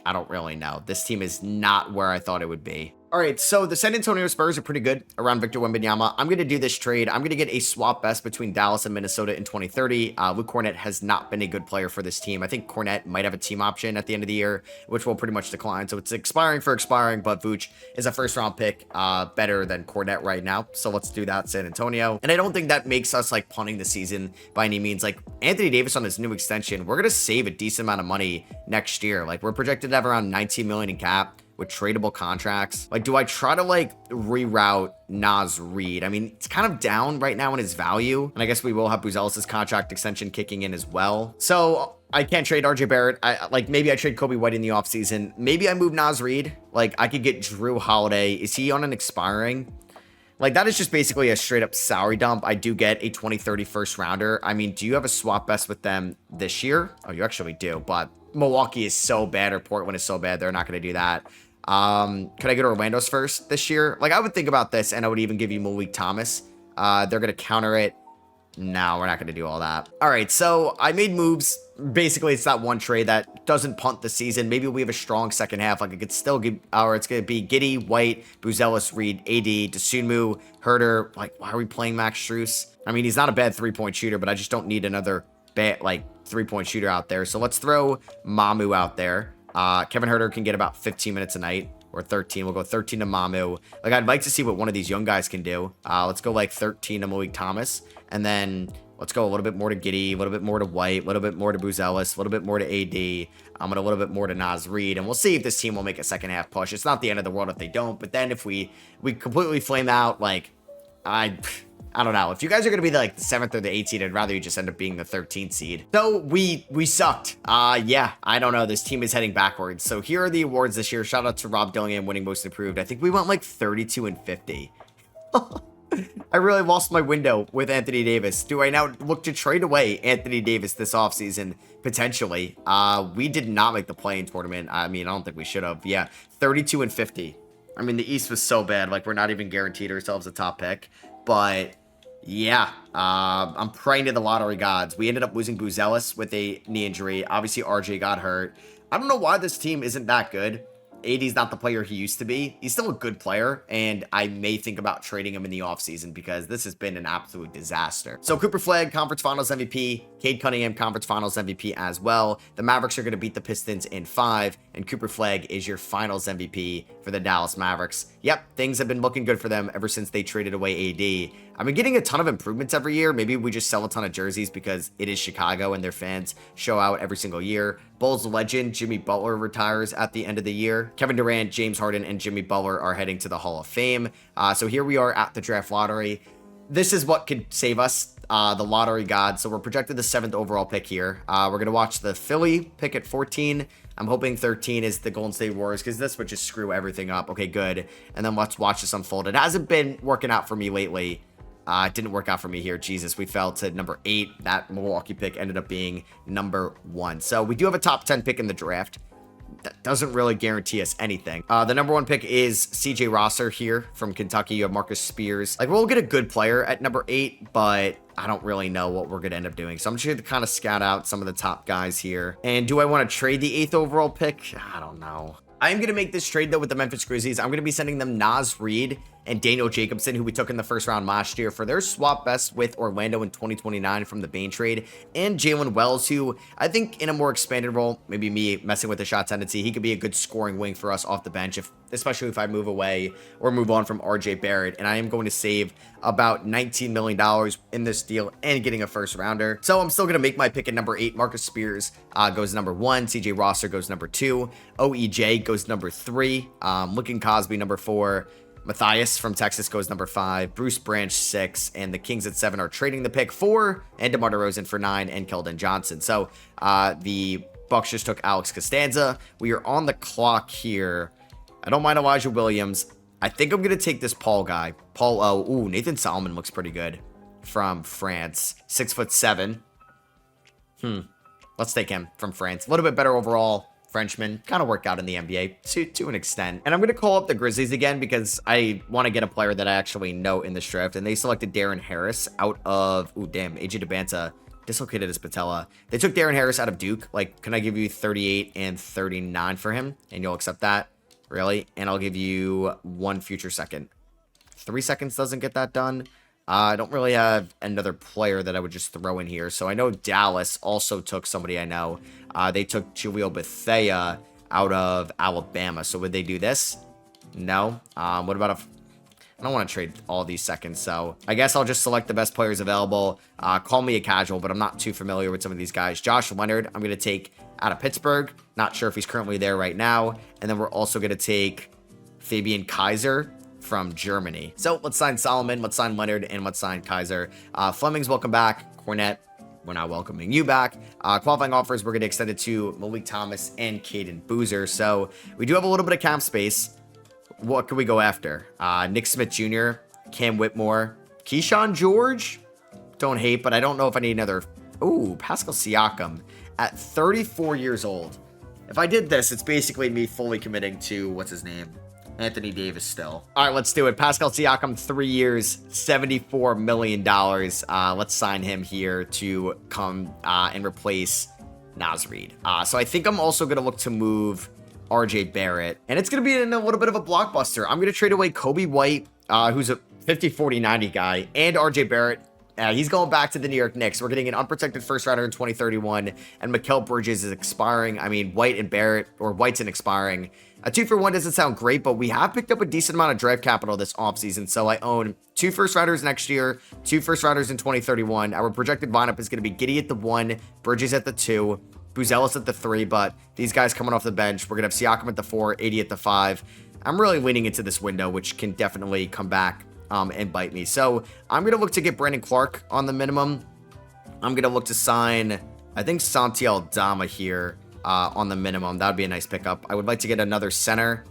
I don't really know. This team is not where I thought it would be. All right, so the San Antonio Spurs are pretty good around Victor Wembanyama. I'm going to do this trade. I'm going to get a swap best between Dallas and Minnesota in 2030. Luke Kornet has not been a good player for this team. I think Kornet might have a team option at the end of the year, which will pretty much decline. So it's expiring for expiring, but Vooch is a first-round pick better than Kornet right now. So let's do that, San Antonio. And I don't think that makes us, like, punting the season by any means. Like, Anthony Davis on his new extension, we're going to save a decent amount of money next year. Like, we're projected to have around $19 million in cap with tradable contracts. Like, do I try to like reroute Naz Reid? I mean, it's kind of down right now in his value. And I guess we will have Buzelis' contract extension kicking in as well. So I can't trade RJ Barrett. Maybe I trade Kobe White in the offseason. Maybe I move Naz Reid. Like, I could get Drew Holiday. Is he on an expiring? Like, that is just basically a straight up salary dump. I do get a 2030 first rounder. I mean, do you have a swap best with them this year? Oh, you actually do, but Milwaukee is so bad or Portland is so bad. They're not going to do that. Could I get Orlando's first this year? Like, I would think about this, and I would even give you Malik Thomas. They're going to counter it. No, we're not going to do all that. All right, so I made moves. Basically, it's that one trade that doesn't punt the season. Maybe we have a strong second half. Like, it could still give, or it's going to be Giddy, White, Buzelis, Reid, AD, Dosunmu, Herter. Like, why are we playing Max Strus? I mean, he's not a bad three-point shooter, but I just don't need another bad, like, three-point shooter out there. So let's throw Mamu out there. Kevin Herter can get about 15 minutes a night, or 13. We'll go 13 to Mamu. Like, I'd like to see what one of these young guys can do. Let's go like 13 to Malik Thomas, and then let's go a little bit more to Giddy, a little bit more to White, a little bit more to Buzelis, a little bit more to AD, and a little bit more to Naz Reid, and we'll see if this team will make a second half push. It's not the end of the world if they don't, but then if we completely flame out, like, I don't know. If you guys are going to be like the 7th or the 8th seed, I'd rather you just end up being the 13th seed. So we sucked. Yeah, I don't know. This team is heading backwards. So here are the awards this year. Shout out to Rob Dillingham winning most improved. I think we went like 32-50. I really lost my window with Anthony Davis. Do I now look to trade away Anthony Davis this offseason? Potentially. We did not make the play-in tournament. I mean, I don't think we should have. Yeah, 32-50. I mean, the East was so bad. Like, we're not even guaranteed ourselves a top pick. But yeah, I'm praying to the lottery gods. We ended up losing Buzelis with a knee injury. Obviously, RJ got hurt. I don't know why this team isn't that good. AD's not the player he used to be. He's still a good player, and I may think about trading him in the offseason because this has been an absolute disaster. So Cooper Flagg, Conference Finals MVP. Cade Cunningham, Conference Finals MVP as well. The Mavericks are going to beat the Pistons in 5, and Cooper Flagg is your Finals MVP for the Dallas Mavericks. Yep, things have been looking good for them ever since they traded away AD. I've been getting a ton of improvements every year. Maybe we just sell a ton of jerseys because it is Chicago and their fans show out every single year. Bulls legend Jimmy Butler retires at the end of the year. Kevin Durant, James Harden, and Jimmy Butler are heading to the Hall of Fame. So here we are at the draft lottery. This is what could save us, the lottery god. So we're projected the 7th overall pick here. We're going to watch the Philly pick at 14. I'm hoping 13 is the Golden State Warriors because this would just screw everything up. Okay, good. And then let's watch this unfold. It hasn't been working out for me lately. It didn't work out for me here. Jesus, we fell to number 8. That Milwaukee pick ended up being number 1. So we do have a top 10 pick in the draft. That doesn't really guarantee us anything. The number 1 pick is CJ Rosser here from Kentucky. You have Marcus Spears. Like, we'll get a good player at number 8, but I don't really know what we're going to end up doing. So I'm just going to kind of scout out some of the top guys here. And do I want to trade the 8th overall pick? I don't know. I am going to make this trade, though, with the Memphis Grizzlies. I'm going to be sending them Naz Reid and Daniel Jacobson, who we took in the first round last year, for their swap best with Orlando in 2029 from the Bane trade, and Jalen Wells, who I think in a more expanded role, maybe me messing with the shot tendency, he could be a good scoring wing for us off the bench, especially if I move away or move on from RJ Barrett. And I am going to save about $19 million in this deal and getting a first rounder. So I'm still going to make my pick at number 8. Marcus Spears goes number 1. CJ Rosser goes number 2. OEJ goes number 3. Looking Cosby number 4. Matthias from Texas goes number 5. Bruce Branch 6. And the Kings at 7 are trading the pick for, and DeMar DeRozan for 9, and Keldon Johnson. So the Bucks just took Alex Costanza. We are on the clock here. I don't mind Elijah Williams. I think I'm going to take this Paul guy. Paul O. Ooh, Nathan Solomon looks pretty good from France. 6'7". Let's take him from France. A little bit better overall. Frenchman. Kind of worked out in the NBA to an extent. And I'm going to call up the Grizzlies again because I want to get a player that I actually know in this draft. And they selected Darren Harris out of... Ooh, damn. AJ DeBanta dislocated his patella. They took Darren Harris out of Duke. Like, can I give you 38 and 39 for him? And you'll accept that? Really? And I'll give you 1 future second. 3 seconds doesn't get that done. I don't really have another player that I would just throw in here. So I know Dallas also took somebody I know. They took Jaleel Bethea out of Alabama. So would they do this? No. What about if... I don't want to trade all these seconds, so I guess I'll just select the best players available. Call me a casual, but I'm not too familiar with some of these guys. Josh Leonard, I'm going to take out of Pittsburgh. Not sure if he's currently there right now. And then we're also going to take Fabian Kaiser from Germany. So let's sign Solomon, let's sign Leonard, and let's sign Kaiser. Fleming's welcome back. Cornette, we're not welcoming you back. Qualifying offers, we're going to extend it to Malik Thomas and Caden Boozer. So we do have a little bit of cap space. What can we go after? Nick Smith Jr., Cam Whitmore, Keyshawn George. Don't hate, but I don't know if I need another. Ooh, Pascal Siakam at 34 years old. If I did this, it's basically me fully committing to, what's his name? Anthony Davis still. All right, let's do it. Pascal Siakam, 3 years, $74 million. Let's sign him here to come and replace Naz Reid. So I think I'm also going to look to move RJ Barrett, and it's going to be in a little bit of a blockbuster. I'm going to trade away Kobe White, who's a 50, 40, 90 guy, and RJ Barrett. He's going back to the New York Knicks. We're getting an unprotected first rounder in 2031, and Mikal Bridges is expiring. I mean, White and Barrett, or White's an expiring. A 2-for-1 doesn't sound great, but we have picked up a decent amount of draft capital this offseason, so I own 2 first rounders next year, 2 first rounders in 2031. Our projected lineup is going to be Giddey at the 1, Bridges at the 2, Buzelis at the 3, but these guys coming off the bench, we're going to have Siakam at the 4, 80 at the 5. I'm really leaning into this window, which can definitely come back and bite me. So I'm going to look to get Brandon Clark on the minimum. I'm going to look to sign, I think, Santi Aldama here on the minimum. That would be a nice pickup. I would like to get another center.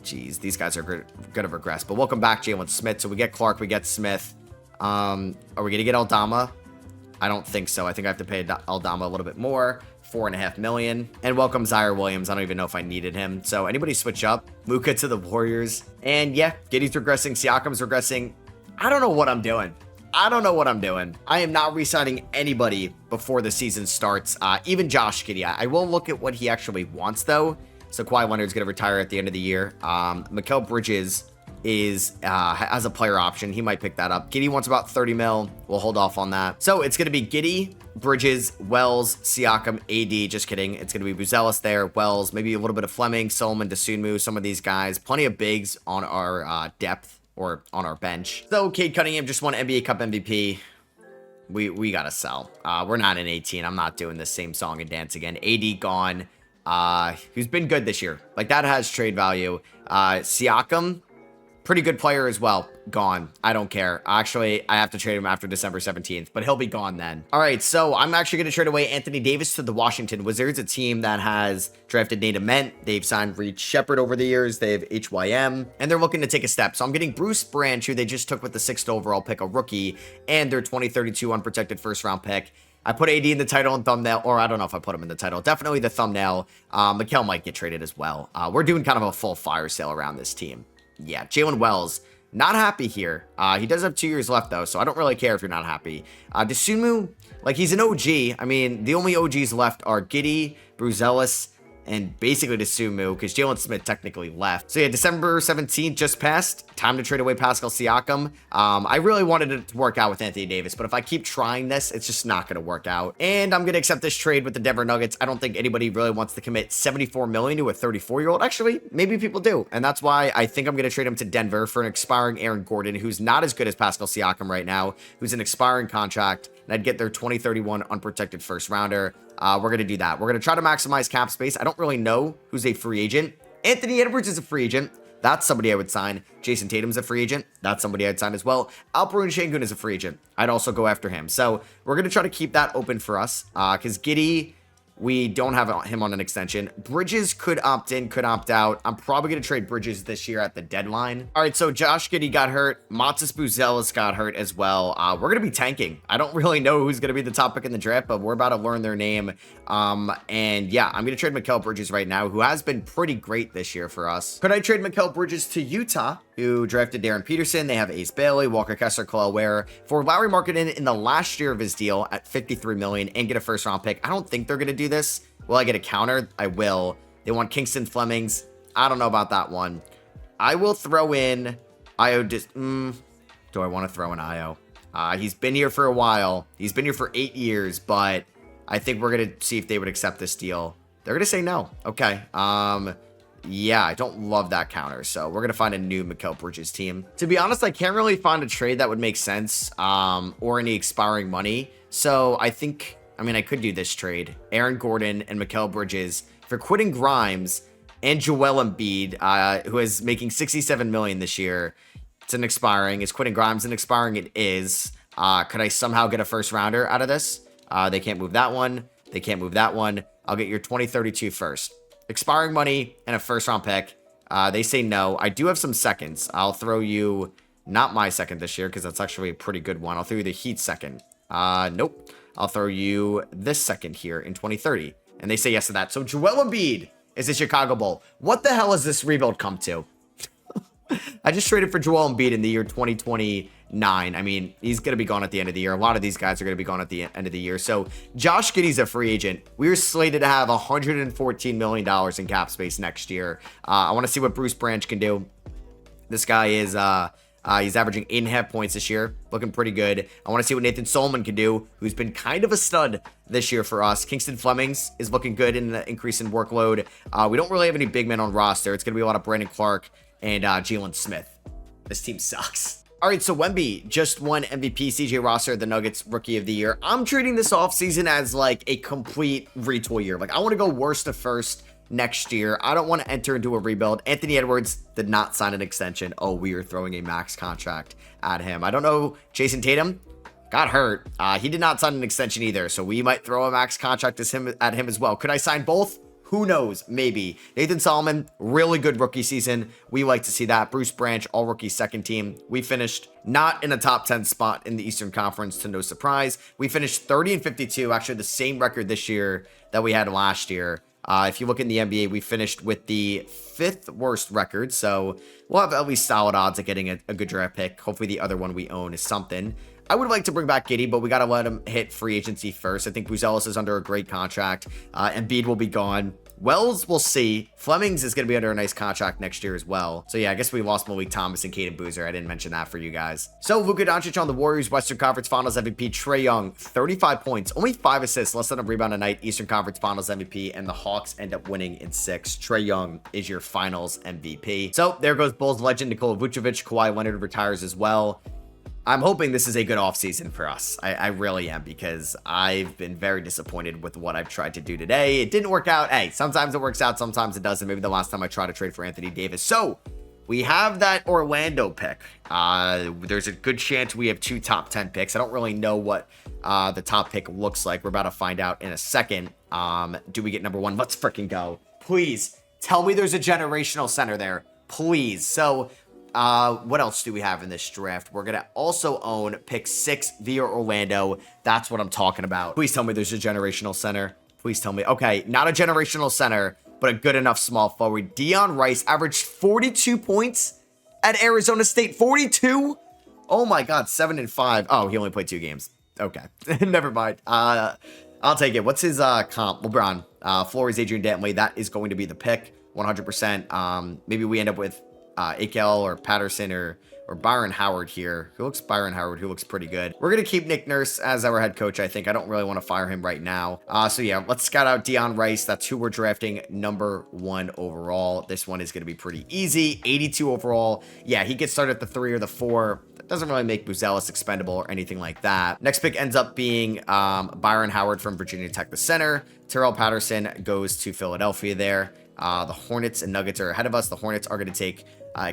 Geez, these guys are going to regress. But welcome back, Jalen Smith. So we get Clark, we get Smith. Are we going to get Aldama? I don't think so. I think I have to pay Aldama a little bit more. $4.5 million. And welcome Zaire Williams. I don't even know if I needed him. So anybody switch up? Luka to the Warriors. And yeah, Giddey's regressing. Siakam's regressing. I don't know what I'm doing. I am not re-signing anybody before the season starts. Even Josh Giddey. I will look at what he actually wants, though. So Kawhi Leonard's going to retire at the end of the year. Mikal Bridges has a player option. He might pick that up. Giddey wants about 30 mil. We'll hold off on that. So it's going to be Giddey, Bridges, Wells, Siakam, AD. Just kidding. It's going to be Buzelis there, Wells, maybe a little bit of Fleming, Solomon, Dosunmu, some of these guys. Plenty of bigs on our depth or on our bench. So Cade Cunningham just won NBA Cup MVP. We got to sell. We're not in 18. I'm not doing the same song and dance again. AD gone. Who's been good this year. Like, that has trade value. Siakam, Pretty good player as well. Gone. I don't care. Actually, I have to trade him after December 17th, but he'll be gone then. All right, so I'm actually going to trade away Anthony Davis to the Washington Wizards, a team that has drafted Nate Ament. They've signed Reed Shepard over the years. They have HYM, and they're looking to take a step. So I'm getting Bruce Branch, who they just took with the 6th overall pick, a rookie, and their 2032 unprotected first-round pick. I put AD in the title and thumbnail, or I don't know if I put him in the title. Definitely the thumbnail. Mikal might get traded as well. We're doing kind of a full fire sale around this team. Yeah, Jalen Wells, not happy here. He does have 2 years left, though, so I don't really care if you're not happy. Dosunmu, like, he's an OG. I mean, the only OGs left are Giddey, Bruzelis, and basically Dosunmu, because Jalen Smith technically left. So yeah, December 17th just passed. Time to trade away Pascal Siakam. I really wanted it to work out with Anthony Davis, but if I keep trying this, it's just not going to work out. And I'm going to accept this trade with the Denver Nuggets. I don't think anybody really wants to commit $74 million to a 34-year-old. Actually, maybe people do. And that's why I think I'm going to trade him to Denver for an expiring Aaron Gordon, who's not as good as Pascal Siakam right now, who's an expiring contract. And I'd get their 2031 unprotected first rounder. We're going to do that. We're going to try to maximize cap space. I don't really know who's a free agent. Anthony Edwards is a free agent. That's somebody I would sign. Jason Tatum's a free agent. That's somebody I'd sign as well. Alperen Sengun is a free agent. I'd also go after him. So we're going to try to keep that open for us because Giddey, we don't have him on an extension. Bridges could opt in, could opt out. I'm probably going to trade Bridges this year at the deadline. All right, so Josh Giddey got hurt. Matas Buzelis got hurt as well. We're going to be tanking. I don't really know who's going to be the top pick in the draft, but we're about to learn their name. And yeah, I'm going to trade Mikal Bridges right now, who has been pretty great this year for us. Could I trade Mikal Bridges to Utah, who drafted Darren Peterson? They have Ace Bailey, Walker Kessler, Khalil Ware for Lauri Markkanen in the last year of his deal at $53 million and get a first round pick. I don't think they're going to do this. Will I get a counter? I will. They want Kingston Flemings. I don't know about that one. I will throw in Io. Do I want to throw in Io? He's been here for a while. He's been here for 8 years, but I think we're going to see if they would accept this deal. They're going to say no. Okay. Yeah, I don't love that counter, so we're going to find a new Mikal Bridges team. To be honest, I can't really find a trade that would make sense or any expiring money, so I think, I mean, I could do this trade. Aaron Gordon and Mikal Bridges for Quentin Grimes and Joel Embiid, who is making $67 million this year. It's an expiring. Is Quentin Grimes an expiring? It is. Could I somehow get a first rounder out of this? They can't move that one. They can't move that one. I'll get your 2032 first. Expiring money and a first round pick. They say no. I do have some seconds. I'll throw you, not my second this year, because that's actually a pretty good one. I'll throw you the Heat second. Nope. I'll throw you this second here in 2030. And they say yes to that. So Joel Embiid is a Chicago Bull. What the hell has this rebuild come to? I just traded for Joel Embiid in the year 2029. I mean, he's going to be gone at the end of the year. A lot of these guys are going to be gone at the end of the year. So Josh Giddey's a free agent. We're slated to have $114 million in cap space next year. I want to see what Bruce Branch can do. This guy is... he's averaging 8.5 points this year, looking pretty good. I want to see what Nathan Solomon can do, who's been kind of a stud this year for us. Kingston Flemings is looking good in the increase in workload. We don't really have any big men on roster. It's going to be a lot of Brandon Clark and Jalen Smith. This team sucks. All right, so Wemby just won MVP. CJ Roster, the Nuggets Rookie of the Year. I'm treating this offseason as like a complete retool year. Like, I want to go worst to first next year. I don't want to enter into a rebuild. Anthony Edwards did not sign an extension. Oh, we are throwing a max contract at him. I don't know. Jason Tatum got hurt. He did not sign an extension either, so we might throw a max contract at him as well. Could I sign both? Who knows? Maybe. Nathan Solomon, really good rookie season. We like to see that. Bruce Branch, all rookie second team. We finished not in a top 10 spot in the Eastern Conference, to no surprise. We finished 30-52, actually the same record this year that we had last year. If you look in the NBA, we finished with the 5th worst record, so we'll have at least solid odds of getting a good draft pick. Hopefully the other one we own is something. I would like to bring back Giddey, but we got to let him hit free agency first. I think Buzelis is under a great contract. Embiid will be gone. Wells, we'll see. Flemings is going to be under a nice contract next year as well. So yeah, I guess we lost Malik Thomas and Caden Boozer. I didn't mention that for you guys. So Luka Doncic on the Warriors, Western Conference Finals MVP. Trae Young, 35 points, only 5 assists, less than a rebound a night. Eastern Conference Finals MVP, and the Hawks end up winning in 6. Trae Young is your Finals MVP. So there goes Bulls legend Nikola Vucevic. Kawhi Leonard retires as well. I'm hoping this is a good offseason for us. I really am, because I've been very disappointed with what I've tried to do today. It didn't work out. Hey, sometimes it works out, sometimes it doesn't. Maybe the last time I tried to trade for Anthony Davis. So we have that Orlando pick. There's a good chance we have 2 top 10 picks. I don't really know what the top pick looks like. We're about to find out in a second. Do we get number 1? Let's freaking go. Please tell me there's a generational center there. Please. So what else do we have in this draft? We're going to also own pick 6 via Orlando. That's what I'm talking about. Please tell me there's a generational center. Please tell me. Okay, not a generational center, but a good enough small forward. Dion Rice averaged 42 points at Arizona State. 42? Oh my God, 7-5. Oh, he only played 2 games. Okay, never mind. I'll take it. What's his comp? LeBron. Floor is Adrian Dantley. That is going to be the pick, 100%. Maybe we end up with Akel or Patterson or Byron Howard here. Who looks pretty good. We're going to keep Nick Nurse as our head coach, I think. I don't really want to fire him right now. So yeah, let's scout out Dion Rice. That's who we're drafting number 1 overall. This one is going to be pretty easy. 82 overall. Yeah, he gets started at the 3 or the 4. That doesn't really make Buzelis expendable or anything like that. Next pick ends up being Byron Howard from Virginia Tech, the center. Terrell Patterson goes to Philadelphia there. The Hornets and Nuggets are ahead of us. The Hornets are going to take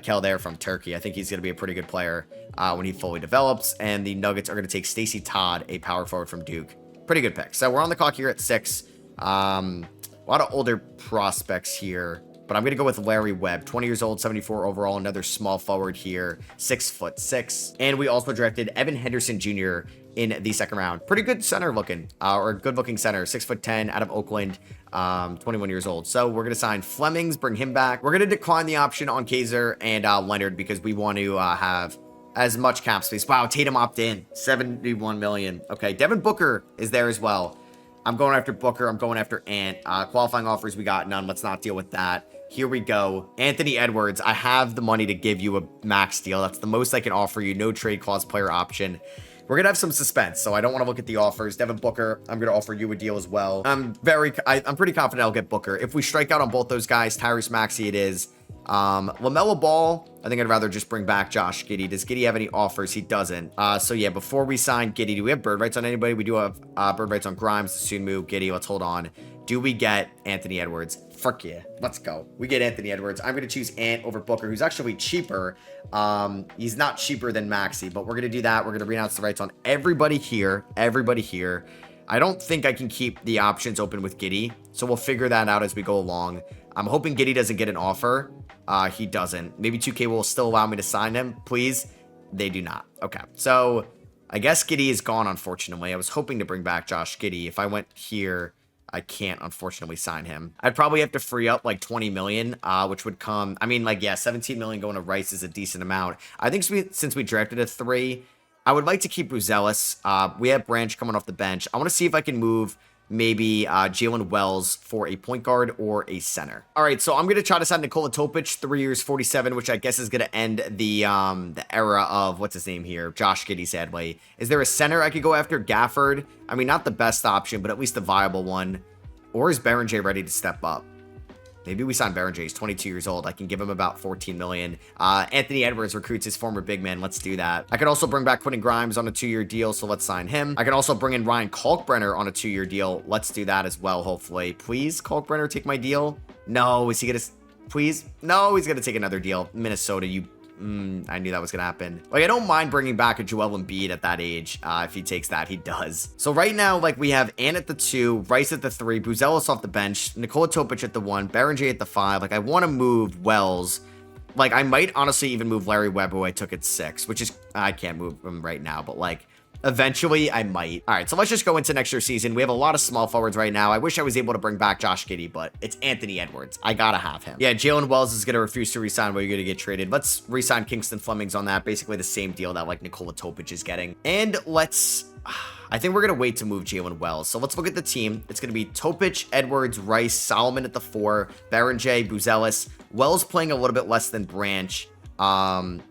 Kel there from Turkey. I think he's going to be a pretty good player when he fully develops. And the Nuggets are going to take Stacey Todd, a power forward from Duke. Pretty good pick. So we're on the clock here at 6. A lot of older prospects here. But I'm going to go with Larry Webb, 20 years old, 74 overall, another small forward here, 6'6". And we also drafted Evan Henderson Jr. in the 2nd round. Pretty good center looking, or good looking center, 6'10", out of Oakland, 21 years old. So we're going to sign Flemings, bring him back. We're going to decline the option on Kaiser and Leonard because we want to have as much cap space. Wow, Tatum opted in, 71 million. Okay, Devin Booker is there as well. I'm going after Booker. I'm going after Ant. Qualifying offers, we got none. Let's not deal with that. Here we go. Anthony Edwards. I have the money to give you a max deal. That's the most I can offer you. No trade clause, player option. We're going to have some suspense, so I don't want to look at the offers. Devin Booker, I'm going to offer you a deal as well. I'm pretty confident I'll get Booker. If we strike out on both those guys, Tyrese Maxey it is. LaMelo Ball, I think I'd rather just bring back Josh Giddey. Does Giddey have any offers? He doesn't. So yeah, before we sign Giddey, do we have bird rights on anybody? We do have bird rights on Grimes, Sunmu, Giddey. Let's hold on. Do we get Anthony Edwards? Fuck yeah. Let's go. We get Anthony Edwards. I'm going to choose Ant over Booker, who's actually cheaper. He's not cheaper than Maxey, but we're going to do that. We're going to renounce the rights on everybody here. Everybody here. I don't think I can keep the options open with Giddey, so we'll figure that out as we go along. I'm hoping Giddey doesn't get an offer. He doesn't. Maybe 2K will still allow me to sign him. Please. They do not. Okay. So I guess Giddey is gone, unfortunately. I was hoping to bring back Josh Giddey. If I went here, I can't, unfortunately, sign him. I'd probably have to free up like 20 million, which would come, I mean, like, yeah, 17 million going to Rice is a decent amount. I think since we drafted a 3, I would like to keep Buzelis. We have Branch coming off the bench. I want to see if I can move maybe Jalen Wells for a point guard or a center. All right, so I'm going to try to sign Nikola Topic, 3 years, 47, which I guess is going to end the era of, what's his name here? Josh Giddey, sadly. Is there a center I could go after? Gafford? I mean, not the best option, but at least a viable one. Or is Baron J ready to step up? Maybe we sign Baron J. He's 22 years old. I can give him about 14 million. Anthony Edwards recruits his former big man. Let's do that. I could also bring back Quentin Grimes on a 2-year deal, so let's sign him. I can also bring in Ryan Kalkbrenner on a 2-year deal. Let's do that as well, hopefully. Please, Kalkbrenner, take my deal. No, is he gonna... Please? No, he's gonna take another deal. Minnesota, you... I knew that was gonna happen. Like, I don't mind bringing back a Joel Embiid at that age. If he takes that, he does. So right now, like, we have Ant at the 2, Rice at the 3, Buzelis off the bench, Nikola Topic at the 1, Baron J at the 5. Like, I want to move Wells. Like, I might honestly even move Larry Webb, who I took at 6, which is... I can't move him right now, but, like... Eventually, I might. All right, so let's just go into next year's season. We have a lot of small forwards right now. I wish I was able to bring back Josh Giddey, but it's Anthony Edwards. I gotta have him. Yeah, Jalen Wells is going to refuse to resign while you're going to get traded. Let's resign Kingston Flemings on that. Basically the same deal that, like, Nikola Topic is getting. And let's... I think we're going to wait to move Jalen Wells. So let's look at the team. It's going to be Topic, Edwards, Rice, Solomon at the 4, Baron J, Buzelis. Wells playing a little bit less than Branch. We're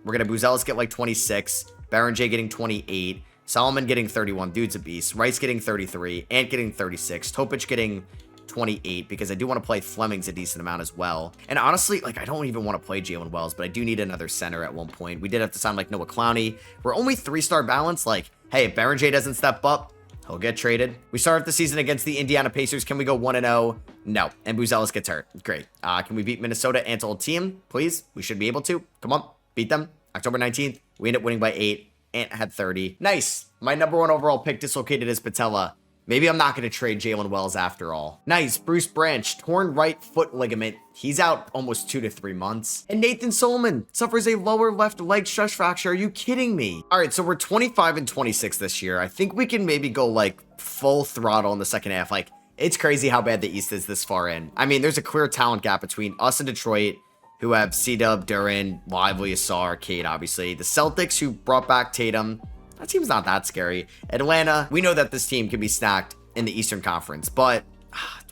going to Buzelis get, like, 26. Baron J getting 28. Solomon getting 31. Dude's a beast. Rice getting 33. Ant getting 36. Topic getting 28 because I do want to play Flemings a decent amount as well. And honestly, like, I don't even want to play Jalen Wells, but I do need another center at one point. We did have to sign, like, Noah Clowney. We're only 3-star balance. Like, hey, if Baron J doesn't step up, He'll get traded. We start off the season against the Indiana Pacers. Can we go 1-0? No. And Buzelis gets hurt. Great. Can we beat Minnesota and old team? Please. We should be able to. Come on. Beat them. October 19th. We end up winning by 8. Ant had 30. Nice. My number 1 overall pick dislocated his patella. Maybe I'm not going to trade Jalen Wells after all. Nice. Bruce Branch, torn right foot ligament. He's out almost 2 to 3 months. And Nathan Solomon suffers a lower left leg stress fracture. Are you kidding me? All right, so we're 25 and 26 this year. I think we can maybe go like full throttle in the second half. Like, it's crazy how bad the East is this far in. I mean, there's a clear talent gap between us and Detroit, who have C-Dub, Duren, Lively, Asar, Cade, obviously. The Celtics, who brought back Tatum. That team's not that scary. Atlanta, we know that this team can be stacked in the Eastern Conference, but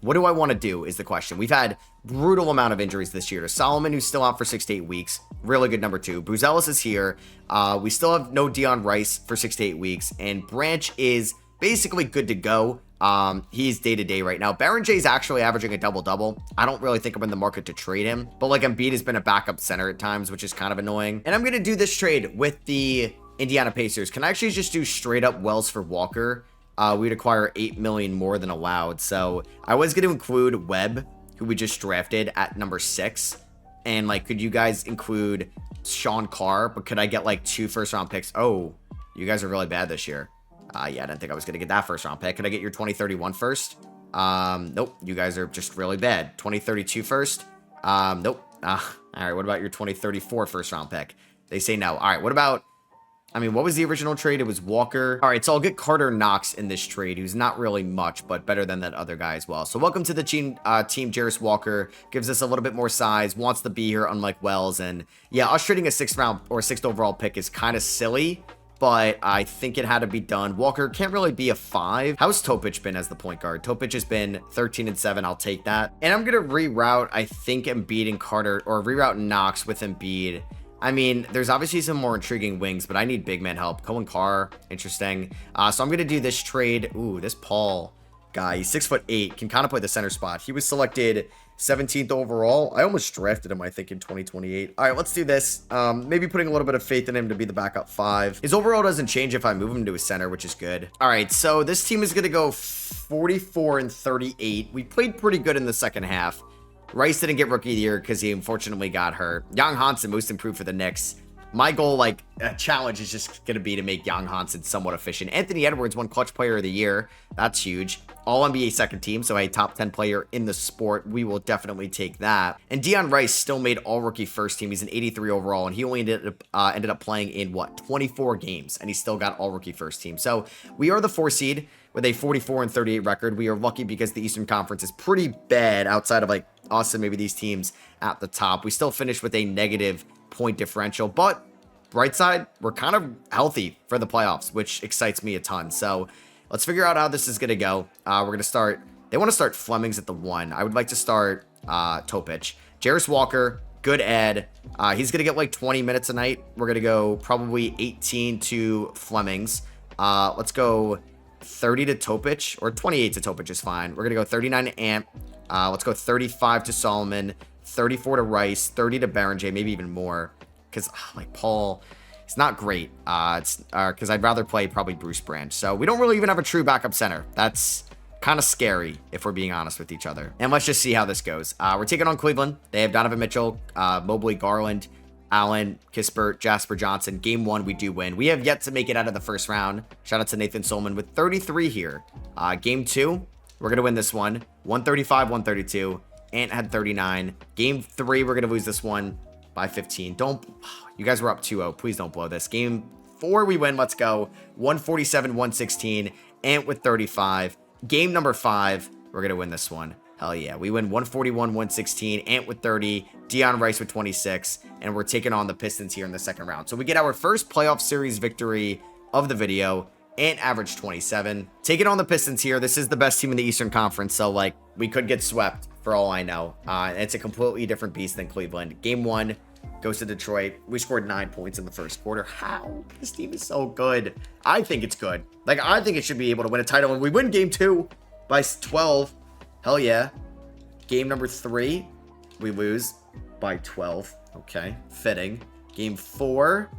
what do I want to do is the question. We've had brutal amount of injuries this year. To Solomon, who's still out for 6 to 8 weeks. Really good number 2. Buzelis is here. We still have no Dion Rice for 6 to 8 weeks, and Branch is basically good to go. He's day-to-day right now. Baron J is actually averaging a double-double. I don't really think I'm in the market to trade him, but like Embiid has been a backup center at times, which is kind of annoying. And I'm going to do this trade with the Indiana Pacers. Can I actually just do straight up Wells for Walker? We'd acquire $8 million more than allowed. So I was going to include Webb, who we just drafted at number 6. And like, could you guys include Sean Carr? But could I get like 2 first-round picks? Oh, you guys are really bad this year. Yeah, I didn't think I was going to get that first-round pick. Could I get your 2031 first? Nope. You guys are just really bad. 2032 first? Nope. All right. What about your 2034 first-round pick? They say no. All right. What about... I mean, what was the original trade? It was Walker. All right, so I'll get Carter Knox in this trade, who's not really much, but better than that other guy as well. So welcome to the team, Jarris Walker. Gives us a little bit more size, wants to be here, unlike Wells. And yeah, us trading a 6th round or 6th overall pick is kind of silly, but I think it had to be done. Walker can't really be a 5. How's Topic been as the point guard? Topic has been 13 and 7. I'll take that. And I'm going to reroute, I think, Embiid and Carter, or reroute Knox with Embiid. I mean, there's obviously some more intriguing wings, but I need big man help. Cohen Carr, interesting. So I'm going to do this trade. Ooh, this Paul guy, he's 6'8", can kind of play the center spot. He was selected 17th overall. I almost drafted him, I think, in 2028. All right, let's do this. Maybe putting a little bit of faith in him to be the backup 5. His overall doesn't change if I move him to a center, which is good. All right, so this team is going to go 44 and 38. We played pretty good in the second half. Rice didn't get Rookie of the Year because he unfortunately got hurt. Young Hansen, most improved for the Knicks. My goal, like, challenge is just going to be to make Young Hansen somewhat efficient. Anthony Edwards won Clutch Player of the Year. That's huge. All-NBA second team, so a top 10 player in the sport. We will definitely take that. And Dion Rice still made All-Rookie first team. He's an 83 overall, and he only ended up playing in, 24 games, and he still got All-Rookie first team. So we are the 4 seed with a 44 and 38 record. We are lucky because the Eastern Conference is pretty bad outside of, like, us and maybe these teams at the top. We still finished with a negative point differential, but bright side, we're kind of healthy for the playoffs, which excites me a ton. So let's figure out how this is going to go. We're going to start, they want to start Flemings at the 1. I would like to start Topic. Jarris Walker, good ad. He's going to get like 20 minutes a night. We're going to go probably 18 to Flemings. Let's go 30 to Topic, or 28 to Topic is fine. We're going to go 39 to Ant. Let's go 35 to Solomon, 34 to Rice, 30 to Baron J, maybe even more. Because, like, Paul, it's not great. Because I'd rather play probably Bruce Branch. So we don't really even have a true backup center. That's kind of scary, if we're being honest with each other. And let's just see how this goes. We're taking on Cleveland. They have Donovan Mitchell, Mobley, Garland, Allen, Kispert, Jasper Johnson. Game 1, we do win. We have yet to make it out of the first round. Shout out to Nathan Solomon with 33 here. Game 2. We're going to win this one. 135, 132. Ant had 39. Game 3, we're going to lose this one by 15. You guys were up 2-0. Please don't blow this. Game 4, we win. Let's go. 147, 116. Ant with 35. Game number 5, we're going to win this one. Hell yeah. We win 141, 116. Ant with 30. Dion Rice with 26. And we're taking on the Pistons here in the second round. So we get our first playoff series victory of the video. Ant averaged 27. Taking on the Pistons here. This is the best team in the Eastern Conference. So, like, we could get swept for all I know. It's a completely different beast than Cleveland. Game 1 goes to Detroit. We scored 9 points in the first quarter. How? This team is so good. I think it's good. Like, I think it should be able to win a title. And we win game 2 by 12. Hell yeah. Game number 3, we lose by 12. Okay. Fitting. Game 4,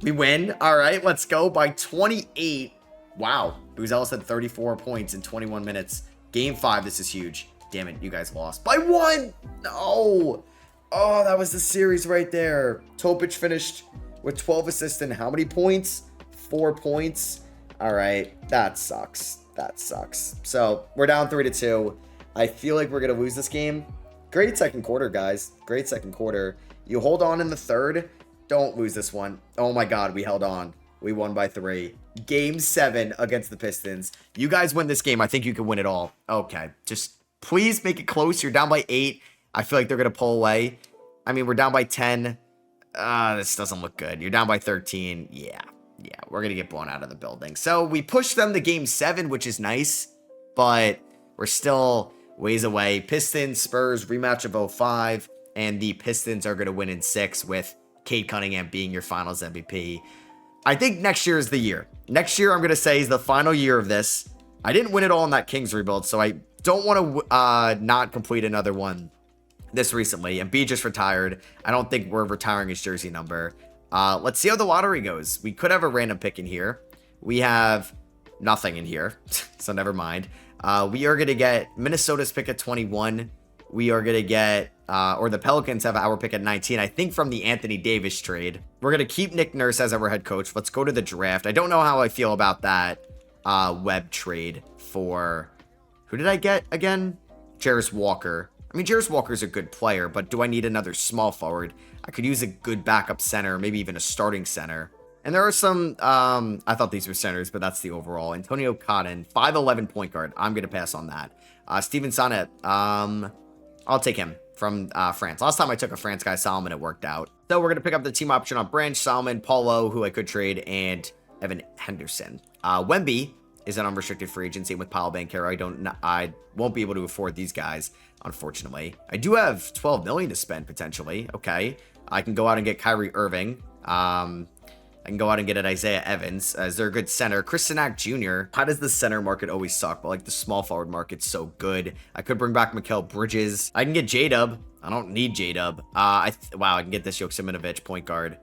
we win. All right. Let's go by 28. Wow. Booz had 34 points in 21 minutes. Game 5, this is huge. Damn it, you guys lost by 1. No. Oh, that was the series right there. Topic finished with 12 assists and how many points? 4 points. All right, that sucks. That sucks. So we're down 3-2. I feel like we're going to lose this game. Great second quarter, guys. Great second quarter. You hold on in the third. Don't lose this one. Oh my God, we held on. We won by 3. Game 7 against the Pistons. You guys win this game. I think you can win it all. Okay, just please make it close. You're down by 8. I feel like they're going to pull away. I mean, we're down by 10. This doesn't look good. You're down by 13. Yeah, we're going to get blown out of the building. So we pushed them to game 7, which is nice, but we're still ways away. Pistons, Spurs, rematch of 05, and the Pistons are going to win in 6 with Cade Cunningham being your finals MVP. I think next year is the year. Next year, I'm going to say, is the final year of this. I didn't win it all in that Kings rebuild, so I don't want to not complete another one this recently. And B just retired. I don't think we're retiring his jersey number. Let's see how the lottery goes. We could have a random pick in here. We have nothing in here, so never mind. We are going to get Minnesota's pick at 21. We are going to get, or the Pelicans have our pick at 19, I think from the Anthony Davis trade. We're going to keep Nick Nurse as our head coach. Let's go to the draft. I don't know how I feel about that Webb trade for, who did I get again? Jarris Walker. I mean, Jarris Walker's a good player, but do I need another small forward? I could use a good backup center, maybe even a starting center. And there are some, I thought these were centers, but that's the overall. Antonio Cotton, 5'11" point guard. I'm going to pass on that. Steven Sonnet, I'll take him from France. Last time I took a France guy, Solomon, it worked out. So we're going to pick up the team option on Branch, Solomon, Paulo, who I could trade, and Evan Henderson. Wemby is an unrestricted free agency with Paolo Banchero. I won't be able to afford these guys, unfortunately. I do have $12 million to spend potentially. Okay, I can go out and get Kyrie Irving. I can go out and get an Isaiah Evans. Is there a good center? Chris Sinak Jr. How does the center market always suck? But like the small forward market's so good. I could bring back Mikal Bridges. I can get J-Dub. I don't need J-Dub. Wow, I can get this Joksimovic point guard.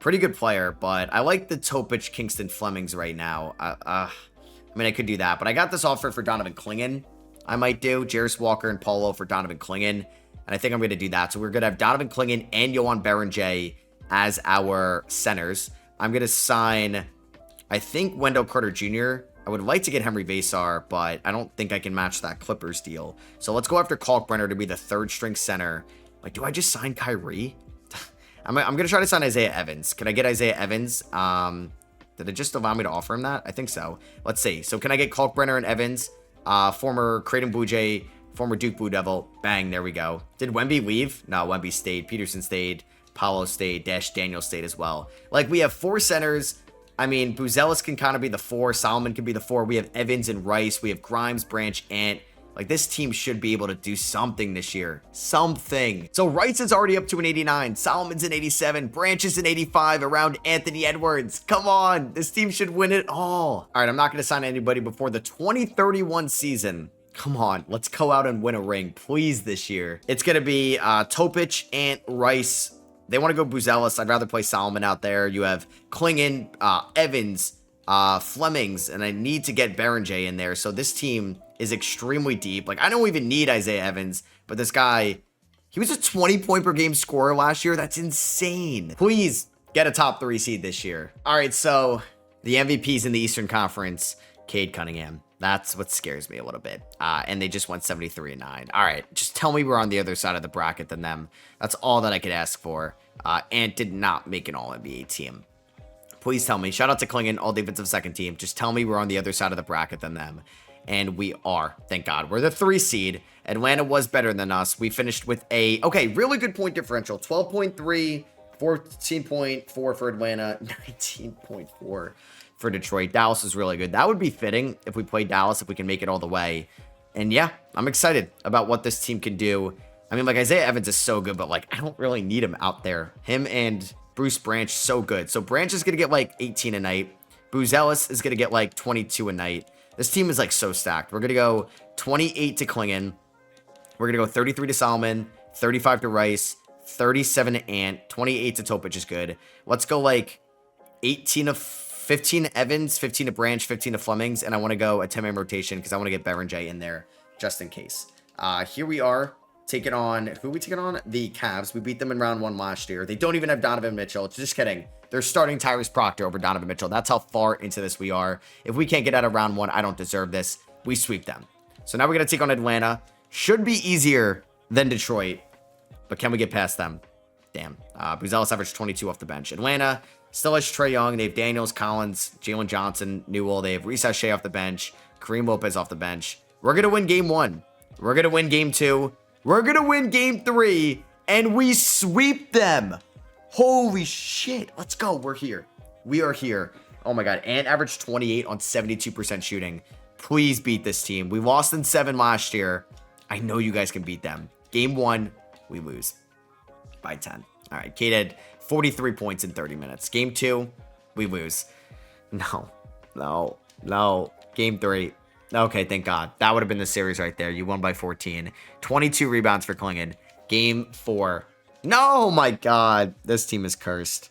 Pretty good player, but I like the Topic Kingston Flemings right now. I mean, I could do that, but I got this offer for Donovan Clingan. I might do Jarris Walker and Paulo for Donovan Clingan, and I think I'm going to do that. So we're going to have Donovan Clingan and Johan Berenjay as our centers. I'm going to sign, I think, Wendell Carter Jr. I would like to get Henry Vasar, but I don't think I can match that Clippers deal. So let's go after Kalkbrenner to be the third string center. Like, do I just sign Kyrie? I'm going to try to sign Isaiah Evans. Can I get Isaiah Evans? Did it just allow me to offer him that? I think so. Let's see. So can I get Kalkbrenner and Evans? Former Creighton Blue Jay, former Duke Blue Devil. Bang, there we go. Did Wemby leave? No, Wemby stayed. Peterson stayed. Paulo stayed. Daniel stayed as well. Like, we have 4 centers. I mean, Buzelis can kind of be the 4. Solomon can be the 4. We have Evans and Rice. We have Grimes, Branch, Ant. Like, this team should be able to do something this year. Something. So Rice is already up to an 89. Solomon's an 87. Branch is an 85 around Anthony Edwards. Come on. This team should win it all. All right, I'm not going to sign anybody before the 2031 season. Come on. Let's go out and win a ring, please, this year. It's going to be Topic, Ant, Rice. They want to go Buzelis. I'd rather play Solomon out there. You have Clingan, Evans, Flemings, and I need to get Berenjay in there. So this team is extremely deep. Like, I don't even need Isaiah Evans, but this guy, he was a 20-point per game scorer last year. That's insane. Please get a top 3 seed this year. All right, so the MVPs in the Eastern Conference, Cade Cunningham. That's what scares me a little bit. And they just went 73-9. All right, just tell me we're on the other side of the bracket than them. That's all that I could ask for. Ant did not make an All-NBA team. Please tell me. Shout out to Clingan, all defensive second team. Just tell me we're on the other side of the bracket than them. And we are. Thank God. We're the 3 seed. Atlanta was better than us. We finished with a, okay, really good point differential. 12.3, 14.4 for Atlanta, 19.4 for Detroit. Dallas is really good. That would be fitting if we played Dallas, if we can make it all the way. And yeah, I'm excited about what this team can do. I mean, like, Isaiah Evans is so good, but like, I don't really need him out there. Him and Bruce Branch, so good. So Branch is going to get like 18 a night. Buzelis is going to get like 22 a night. This team is like so stacked. We're going to go 28 to Clingan. We're going to go 33 to Solomon, 35 to Rice, 37 to Ant, 28 to Topic is good. Let's go like 18 to 15 to Evans, 15 to Branch, 15 to Flemings, and I want to go a 10-man rotation because I want to get Berenjay in there just in case. Here we are taking on, who are we taking on? The Cavs. We beat them in round 1 last year. They don't even have Donovan Mitchell. Just kidding. They're starting Tyrese Proctor over Donovan Mitchell. That's how far into this we are. If we can't get out of round 1, I don't deserve this. We sweep them. So now we're going to take on Atlanta. Should be easier than Detroit, but can we get past them? Damn. Buzelis averaged 22 off the bench. Atlanta still has Trae Young. They have Daniels, Collins, Jalen Johnson, Newell. They have Reese Shea off the bench. Kareem Lopez off the bench. We're going to win game 1. We're going to win game 2. We're going to win game 3. And we sweep them. Holy shit. Let's go. We're here. We are here. Oh my God. And averaged 28 on 72% shooting. Please beat this team. We lost in 7 last year. I know you guys can beat them. Game 1, we lose by 10. All right. Cade had 43 points in 30 minutes. Game 2, we lose. No. Game 3. Okay, thank God. That would have been the series right there. You won by 14. 22 rebounds for Klingon. Game 4. No, my God. This team is cursed.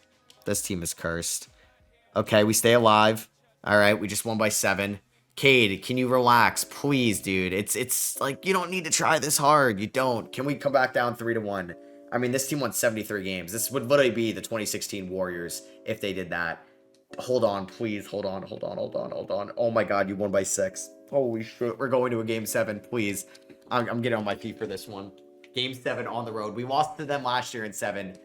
Okay, we stay alive. All right, we just won by 7. Cade, can you relax? Please, dude. It's like, you don't need to try this hard. You don't. Can we come back down 3-1? I mean, this team won 73 games. This would literally be the 2016 Warriors if they did that. Hold on, please. Hold on. Oh my God, you won by 6. Holy shit. We're going to a game 7, please. I'm getting on my feet for this one. Game 7 on the road. We lost to them last year in 7.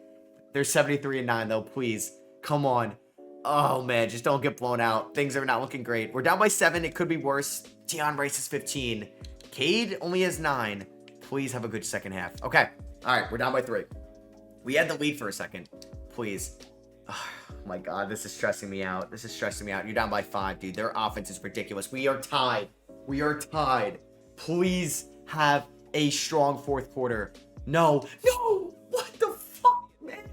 They're 73-9 though, please. Come on. Oh man, just don't get blown out. Things are not looking great. We're down by 7. It could be worse. Deion Rice is 15. Cade only has 9. Please have a good second half. Okay. All right, we're down by 3. We had the lead for a second. Please. Oh my God, this is stressing me out. You're down by 5, dude. Their offense is ridiculous. We are tied. Please have a strong 4th quarter. No. What the fuck, man?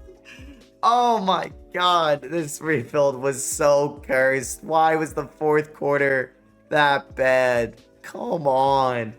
Oh my God, this rebuild was so cursed. Why was the 4th quarter that bad? Come on.